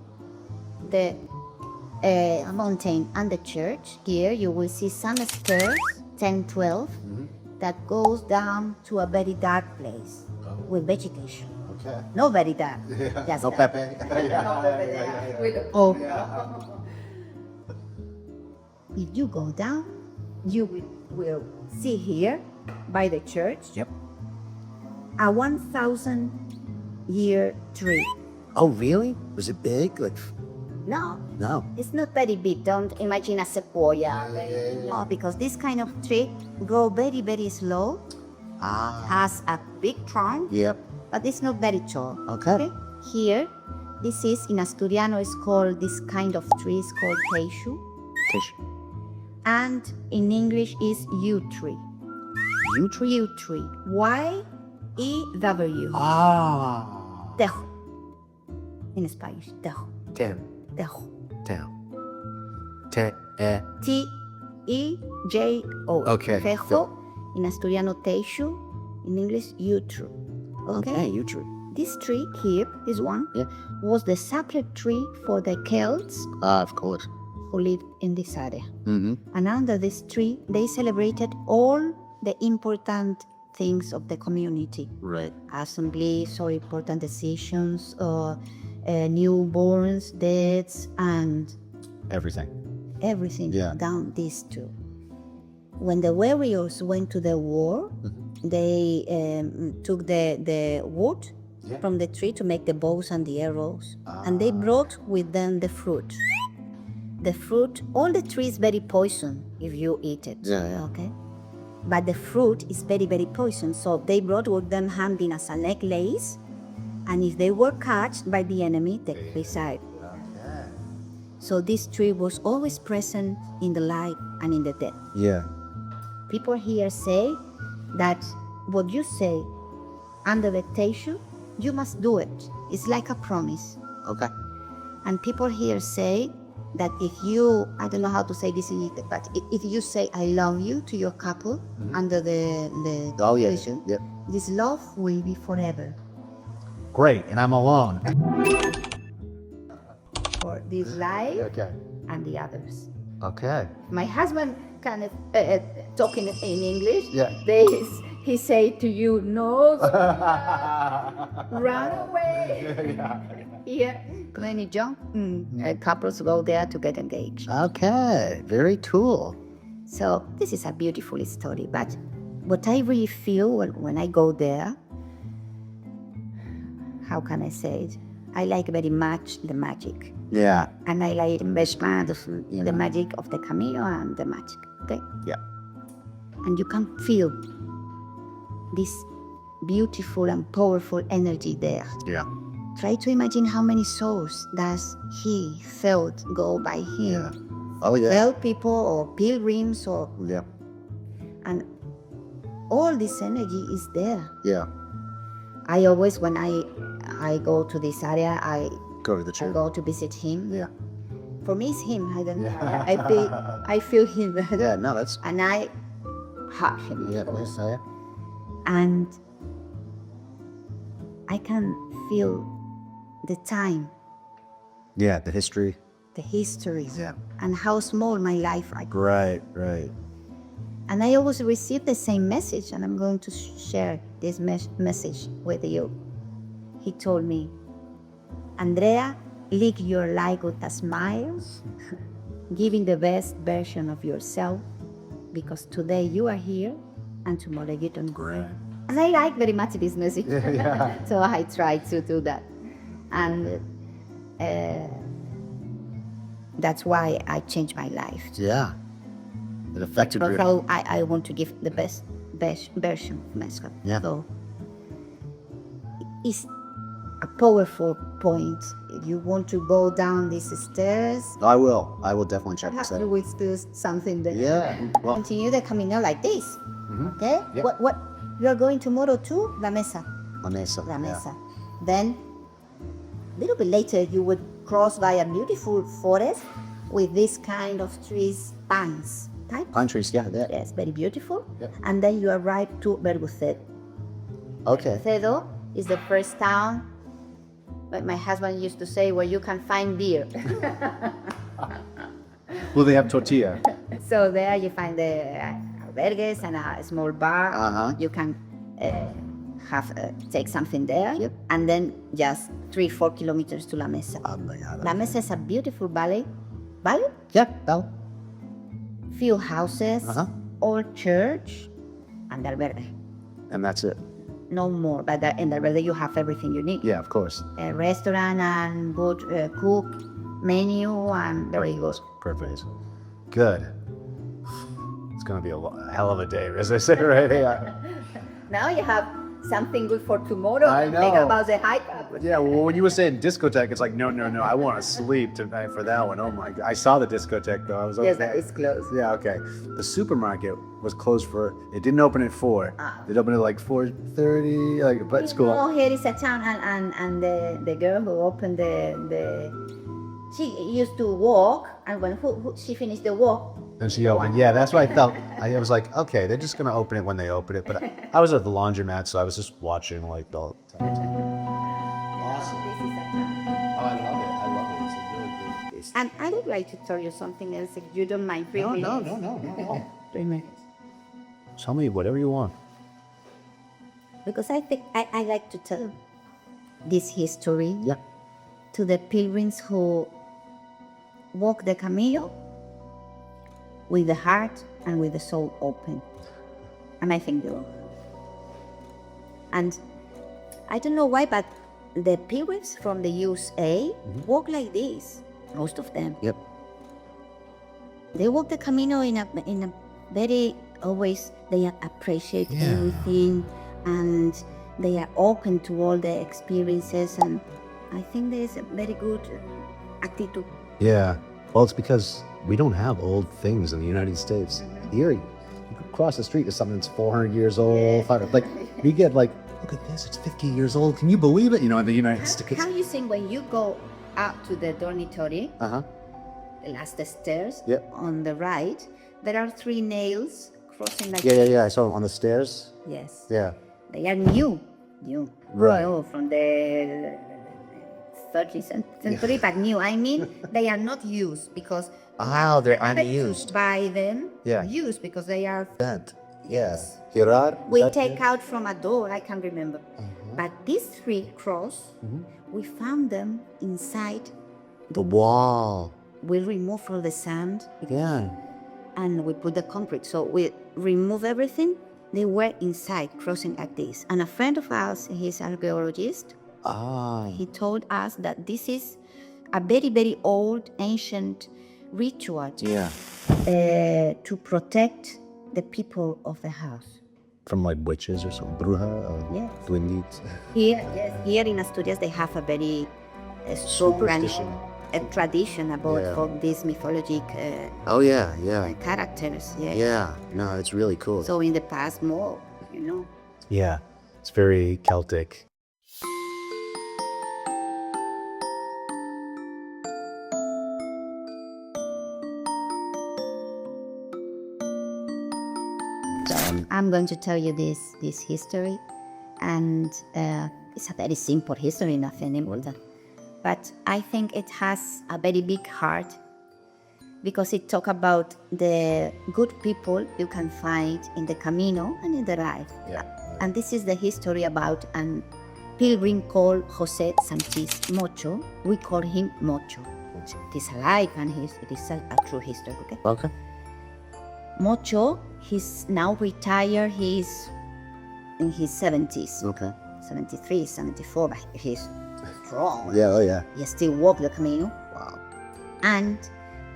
the mountain and the church, here you will see some stairs, 10, 12, that goes down to a very dark place with vegetation. Okay. No very dark. Just No dark. Pepe. Oh. If you go down, you will see here by the church Yep. a 1,000-year tree. Oh, really? Was it big? Like, No, no. it's not very big. Don't imagine a sequoia. No, because this kind of tree grow very, very slow, Ah. has a big trunk, Yep. but it's not very tall. Okay. Here, this is in Asturiano, it's called, this kind of tree is called Tejo. Fish. And in English is yew tree. You tree? Yew tree. Y-E-W. Ah. Tejo. In Spanish, tejo. Damn. Tejo. Down. T-E-J-O. Okay. Tejo. In Asturiano, Tejo. In English, yew tree. Okay, you tree. This tree here, this one, Yeah. was the sacred tree for the Celts Of course. who lived in this area. Mm-hmm. And under this tree, they celebrated all the important things of the community. Right. Assemblies or important decisions, newborns, deaths, and Everything. everything Yeah. down these two. When the warriors went to the war, they took the wood from the tree to make the bows and the arrows, and they brought with them the fruit. The fruit, all the tree is very poison if you eat it. Yeah. Okay, but the fruit is very, very poison. So they brought with them hanging as a necklace, and if they were caught by the enemy, they reside. So this tree was always present in the life and in the death. Yeah. People here say that what you say under the Tejo, you must do it. It's like a promise. Okay. And people here say that if you, I don't know how to say this in English, but if you say I love you to your couple under the Oh, yeah. Tejo, Yep. this love will be forever. Great. And I'm alone. For this life Okay. and the others. Okay. My husband kind of talking in English. Yeah. He say to you, no, run away. Yeah. When you jump, couples go there to get engaged. Okay. Very cool. So this is a beautiful story. But what I really feel when I go there, how can I say it? I like very much the magic. Yeah. And I like investment of the magic of the Camino and the magic. Okay? Yeah. And you can feel this beautiful and powerful energy there. Yeah. Try to imagine how many souls does he felt go by him. Yeah. Oh, yeah. 12 people or pilgrims or Yeah. and all this energy is there. Yeah. I always when I go to this area I Go to the I church. go to visit him. Yeah. For me it's him. I don't know. I feel him. Yeah. No, that's. And I hug him. Yeah. Yes, I. And I can feel the time, Yeah. The history. the history, Yeah. and how small my life is. Right. Right. And I always receive the same message, and I'm going to share this message with you. He told me, Andrea, live your life with a smile, giving the best version of yourself, because today you are here, and tomorrow you don't go. And I like very much this message, so I try to do that. And that's why I changed my life. Yeah. It affected Because you. I want to give the best version of myself. Yeah. So it's a powerful point. If you want to go down these stairs, I will. I will definitely check this perhaps you out. will do something that Yeah. Well. continue the Camino like this. Okay? Yep. What you are going tomorrow to La Mesa. La Mesa. La Yeah. Mesa. Then a little bit later you would cross by a beautiful forest with this kind of trees, pines type. Pine trees. Yeah. That. Yes, very beautiful. Yep. And then you arrive to Bergucedo. Okay. Bergucedo is the first town But my husband used to say, where you can find beer. Will they have tortilla? So there you find the albergues and a small bar. Uh-huh. You can take something there. Yep. And then just 3-4 kilometers to La Mesa. La Mesa is a beautiful valley. Valley? Yeah, well, Few houses, Uh-huh. old church, and albergue. and that's it. No more, but in the albergue you have everything you need. Yeah, of course. A restaurant and good cook, menu, and there you go. Perfect. Good. It's gonna be a hell of a day, as I say right here. Now you have something good for tomorrow. I Think know. about the hike. Yeah, well, when you were saying discotheque, it's like, no, I want to sleep tonight for that one. Oh my God. I saw the discotheque though. I was Yes, okay. that is closed. Yeah, okay. The supermarket was closed it didn't open at 4. It opened at like 4:30, but it's cool. Oh, here is a town, and the girl who opened she used to walk, and when she finished the walk, And she opened. Yeah, that's what I felt. I was like, okay, they're just gonna open it when they open it. But I was at the laundromat, so I was just watching like the whole time. this is a town. Oh, I love it. I love it. It's a really good taste. And I would like to tell you something else, if you don't mind. 3 minutes. No. 3 minutes. Tell me whatever you want. Because I think I like to tell this history Yeah. to the pilgrims who walk the Camino with the heart and with the soul open. And I think they will. And I don't know why, but the pilgrims from the USA walk like this, most of them. Yep. They walk the Camino in a very, always they appreciate Yeah. everything, and they are open to all the experiences, and I think there is a very good attitude. Yeah. Well, it's because we don't have old things in the United States. Here, you could cross the street to something that's 400 years old. 500, like, we get like, look at this, it's 50 years old. Can you believe it? You know, in the United States. How you think when you go up to the dormitory, Uh-huh. the last stairs, Yep. on the right, there are 3 nails crossing like Yeah. I saw them on the stairs. Yes. Yeah. They are new. Right. No, from the 30th century, but new. I mean, they are not used because Oh, they're I unused. buy them Yeah. used because they are. Bent. Yes. Hirar. We that take it? out from a door. I can't remember. But these 3 cross, we found them inside. The wall. We remove all the sand Yeah. and we put the concrete. So we remove everything. They were inside, crossing like this. And a friend of ours, he's an archaeologist. Ah. He told us that this is a very, very old, ancient ritual Yeah. to protect the people of the house. From like witches or something. Bruja or Yes. duendes. Here in Asturias, they have a very strong tradition about Yeah. all these mythologic Oh, yeah. characters. Yeah. Yeah. No, it's really cool. So in the past, more, you know. Yeah. It's very Celtic. I'm going to tell you this history, and it's a very simple history, nothing important. But I think it has a very big heart because it talks about the good people you can find in the Camino and in the life. Yeah. And this is the history about an pilgrim called Jose Sanchez Mocho. We call him Mocho. It is alive and it is a true history. Okay. Okay. Mocho, he's now retired. He's in his 70s, Okay. 73, 74, but he's strong. Yeah. Oh, yeah. He still walks the Camino. Wow. And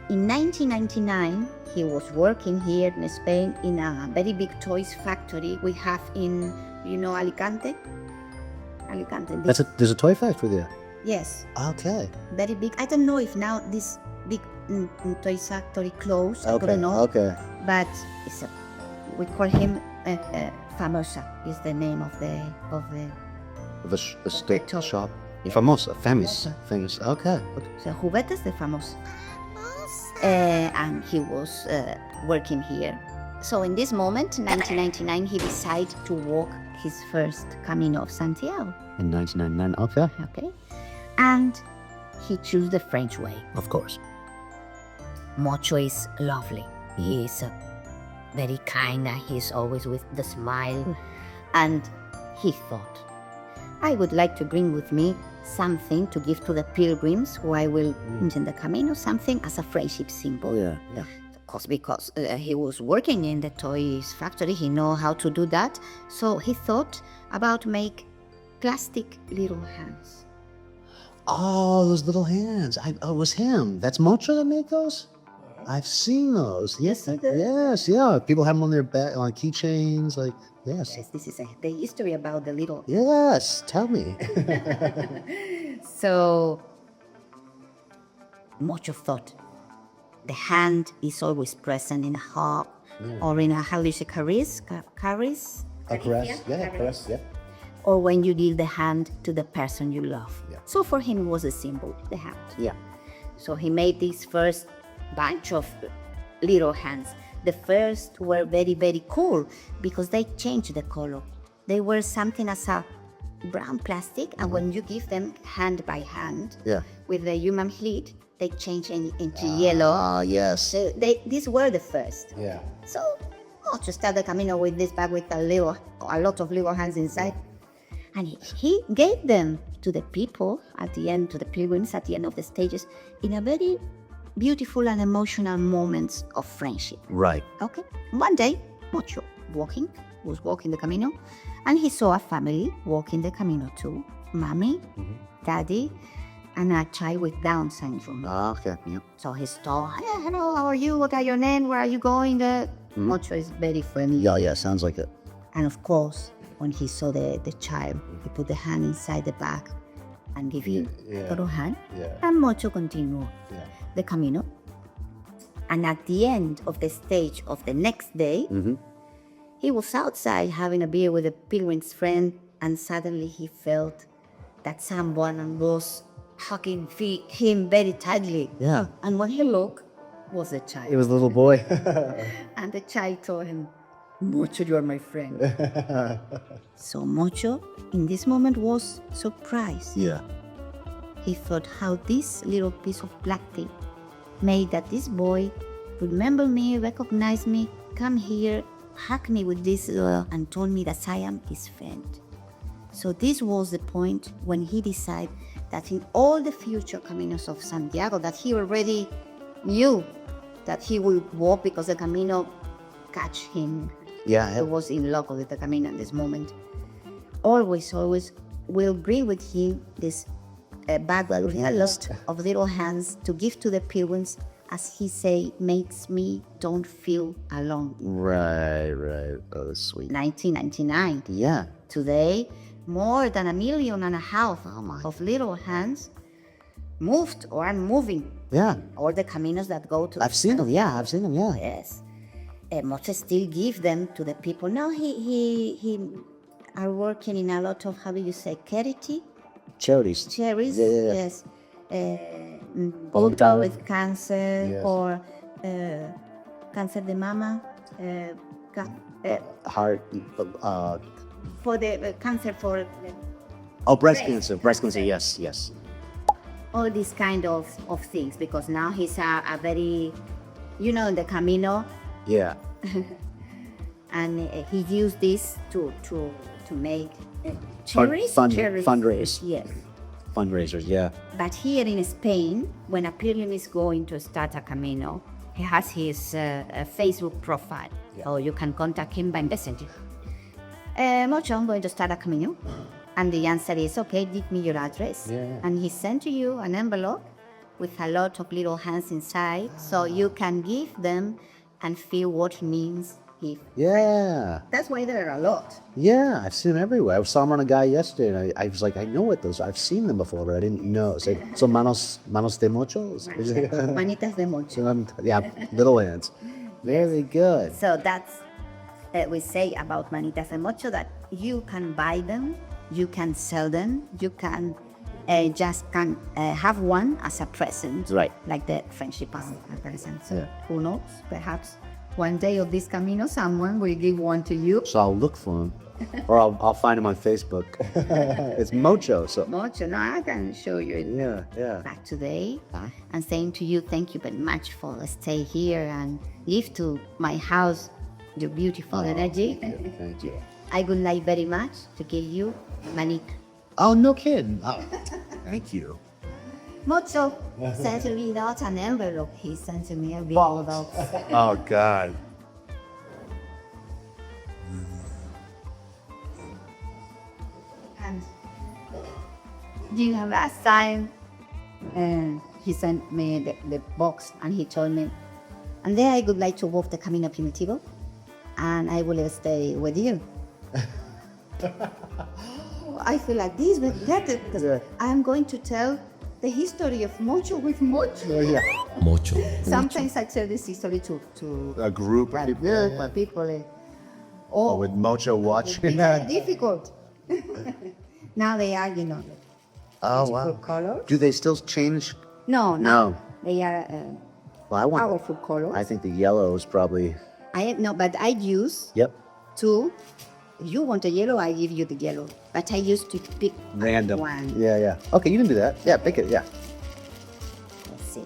in 1999, he was working here in Spain in a very big toys factory we have in, Alicante? Alicante. There's a toy factory there. Yes, Okay. very big. I don't know if now this big toys factory closed. I Okay. don't know. Okay. But we call him Famosa is the name of the The steak top. shop. Famosa. Famous. Famous. Okay. so Juguetes de Famosa. And he was working here. So in this moment, 1999, he decided to walk his first Camino of Santiago. In 1999. Okay. Okay, And he chose the French way. Of course. Mocho is lovely. He is very kind and he's always with the smile. And he thought, I would like to bring with me something to give to the pilgrims who I will meet in the Camino, something as a friendship symbol. Oh, yeah. Yeah. Of course, because he was working in the toys factory, he know how to do that. So he thought about make plastic little hands. Oh, those little hands. Oh, it was him. That's Mocho that made those? I've seen those. Yes, yes, yeah. People have them on their back, on keychains. Like, yes. Yes, this is the history about the little. Yes, tell me. So Mocho thought the hand is always present in a hug or in a, how do you say, charis? Charis? A caress. Yeah, a caress. Yeah. Or when you give the hand to the person you love. Yeah. So for him it was a symbol, the hand. Yeah. So he made this first bunch of little hands. The first were very, very cool because they changed the color. They were something as a brown plastic, and when you give them hand by hand Yeah. with the human heat, they change into yellow. Ah, yes. So these were the first. Yeah. So Mocho started Camino with this bag with a lot of little hands inside. And he gave them to the people at the end, to the pilgrims at the end of the stages, in a very beautiful and emotional moments of friendship. Right. Okay. One day, Mocho was walking the Camino, and he saw a family walking the Camino too. Mommy, daddy, and a child with Down syndrome. Ah, okay. Yeah. So he stopped. Hey, hello, how are you? What are your name? Where are you going? Mocho is very friendly. Yeah, yeah. Sounds like it. And of course, when he saw the child, he put the hand inside the bag and give him a little hand. Yeah. And Mocho continued Yeah. the Camino. And at the end of the stage of the next day, he was outside having a beer with a pilgrim's friend, and suddenly he felt that someone was hugging him very tightly. Yeah. And when he looked, was the child. It was a little boy. And the child told him, Mocho, you are my friend. So Mocho, in this moment, was surprised. Yeah. He thought how this little piece of plastic made that this boy remember me, recognize me, come here, hug me with this and told me that I am his friend. So this was the point when he decided that in all the future Caminos of Santiago, that he already knew that he would walk because the Camino catch him. Yeah. He was in love with the Camino at this moment. Always will bring with him this bag of little hands to give to the pilgrims, as he say, makes me don't feel alone. Right. Oh, that's sweet. 1999. Yeah. Today, more than 1.5 million of little hands moved or are moving. Yeah. All the Caminos that go to. I've seen them. Yeah. I've seen them. Yeah. Yes. Mocho still give them to the people. Now he are working in a lot of, how do you say, charity? Charities. Cherries, Yeah. yes. Voluntary. With cancer Yes. or cancer de mama, Heart. for the cancer for Oh, breast cancer. Breast cancer. Yes. Yes. all these kind of things, because now he's a very, in the Camino, Yeah. and he used this to make cherries. Cherries. Fundraise. Yes. Fundraisers. Yeah. But here in Spain, when a pilgrim is going to start a Camino, he has his Facebook profile. So you can contact him by messenger. Mocho, I'm going to start a Camino. And the answer is, okay, give me your address. Yeah. And he sent to you an envelope with a lot of little hands inside, so you can give them and feel what it means. Yeah. That's why there are a lot. Yeah, I've seen them everywhere. I saw them on a guy yesterday, and I was like, I know what those are. I've seen them before, but I didn't know. So manos de mochos? Manitas de Mocho. Yeah, little hands. Very good. So that's we say about Manitas de Mocho, that you can buy them, you can sell them, you can just have one as a present, Right. like the friendship as a present. So who knows? Perhaps One day of this Camino, someone will give one to you. So I'll look for him, or I'll find him on Facebook. It's Mocho. So Much, no, I can show you it yeah. back today. And saying to you, thank you very much for stay here and give to my house your beautiful energy. Thank you. I would like very much to give you Malik. Oh, no kidding. Oh, thank you. Mocho sent me not an envelope. He sent me a big envelope. Oh, God. And you know, last time, he sent me the box and he told me, and then I would like to walk the Camino Primitivo, and I will stay with you. I feel like this, but that because I'm going to tell the history of Mocho with Mocho. Oh, yeah. Mucho. Sometimes I tell this history to A group of people. people. Oh, with Mocho watching. It's difficult. Now they are, you know, Oh wow. full color. Do they still change? No. They are Well, I want. powerful colors. I think the yellow is probably. But I use Yep. two. If you want a yellow, I give you the yellow. But I used to pick Random. one. Yeah. Okay, you can do that. Yeah, pick it. Yeah. Let's see.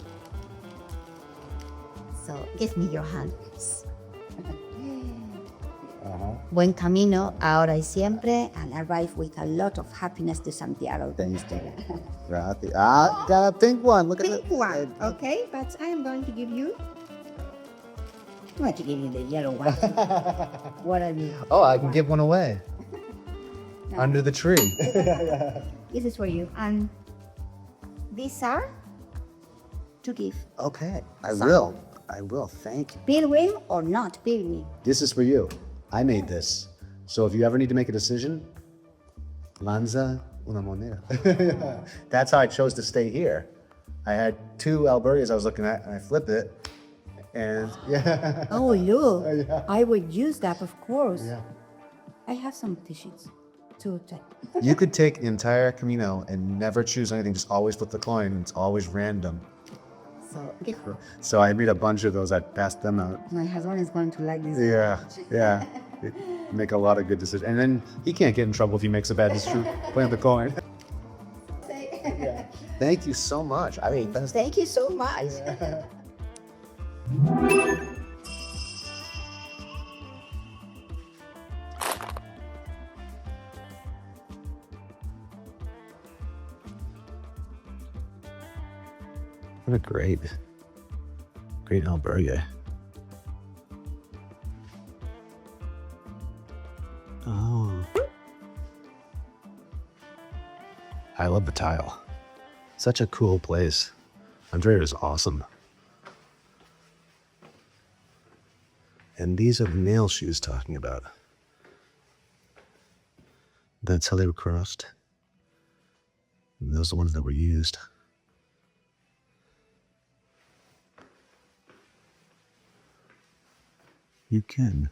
So give me your hand. Buen camino, ahora y siempre, and arrive with a lot of happiness to Santiago. Thanks, Gracias. Got a pink one. Look at Pink that. one, okay? But I am going to give you. I'm going to give you the yellow one. What are you? Oh, I can give one away. No. Under the tree. This is for you, and these are to give. Okay, I will. Thank you. Pilgrim or not pilgrim? This is for you. I made this. So if you ever need to make a decision, lanza una moneda. That's how I chose to stay here. I had 2 albergues I was looking at, and I flipped it. And yeah. Oh, look. Yeah. I would use that, of course. Yeah. I have some tissues to take. You could take the entire Camino and never choose anything, just always flip the coin. It's always random. So give her. So I made a bunch of those. I passed them out. My husband is going to like this. Yeah. Make a lot of good decisions. And then he can't get in trouble if he makes a bad decision playing the coin. Thank you so much. I mean, that's Thank you so much. what a great albergue. Oh. I love the tile. Such a cool place. Andrea is awesome. And these are the nail she was talking about. That's how they were crossed. And those are the ones that were used. You can.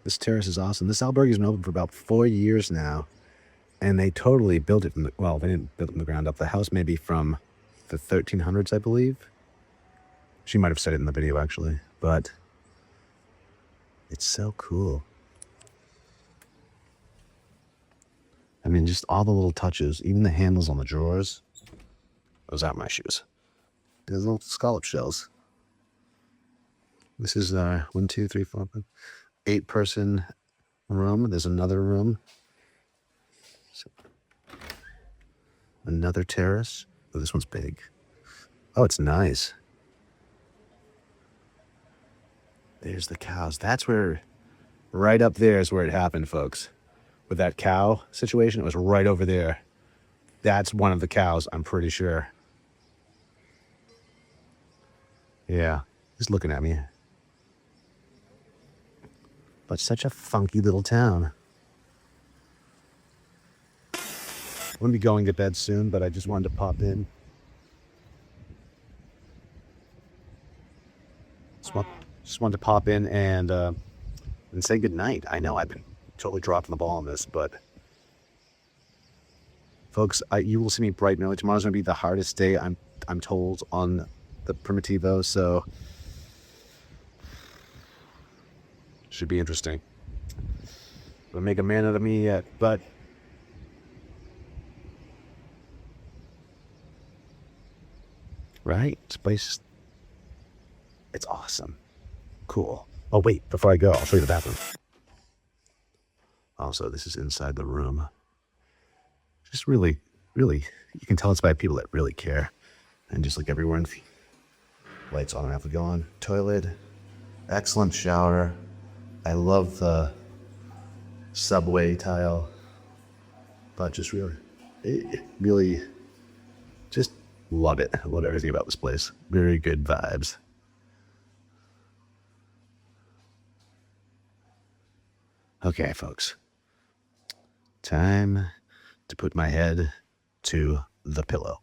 This terrace is awesome. This albergue has been open for about 4 years now. And they totally built it from the, well, they didn't build it from the ground up. The house may be from the 1300s, I believe. She might have said it in the video, actually. But it's so cool. I mean, just all the little touches, even the handles on the drawers. Those aren't my shoes. There's little scallop shells. This is 1, 2, 3, 4, 5, 8-person room. There's another room. Another terrace. Oh, this one's big. Oh, it's nice. There's the cows. That's where, right up there is where it happened, folks. With that cow situation, it was right over there. That's one of the cows, I'm pretty sure. Yeah, he's looking at me. But such a funky little town. going to be going to bed soon, but I just wanted to pop in. Just wanted to pop in and say goodnight. I know I've been totally dropping the ball on this, but folks, you will see me bright and early. Tomorrow's going to be the hardest day, I'm told, on the Primitivo, so should be interesting. Don't make a man out of me yet, but right, this place, it's awesome. Cool. Oh wait, before I go, I'll show you the bathroom. Also, this is inside the room. Just really, you can tell it's by people that really care. And just like everywhere, lights on and off, go on. Toilet, excellent shower. I love the subway tile, but just really, just love it. Love everything about this place. Very good vibes. Okay, folks. Time to put my head to the pillow.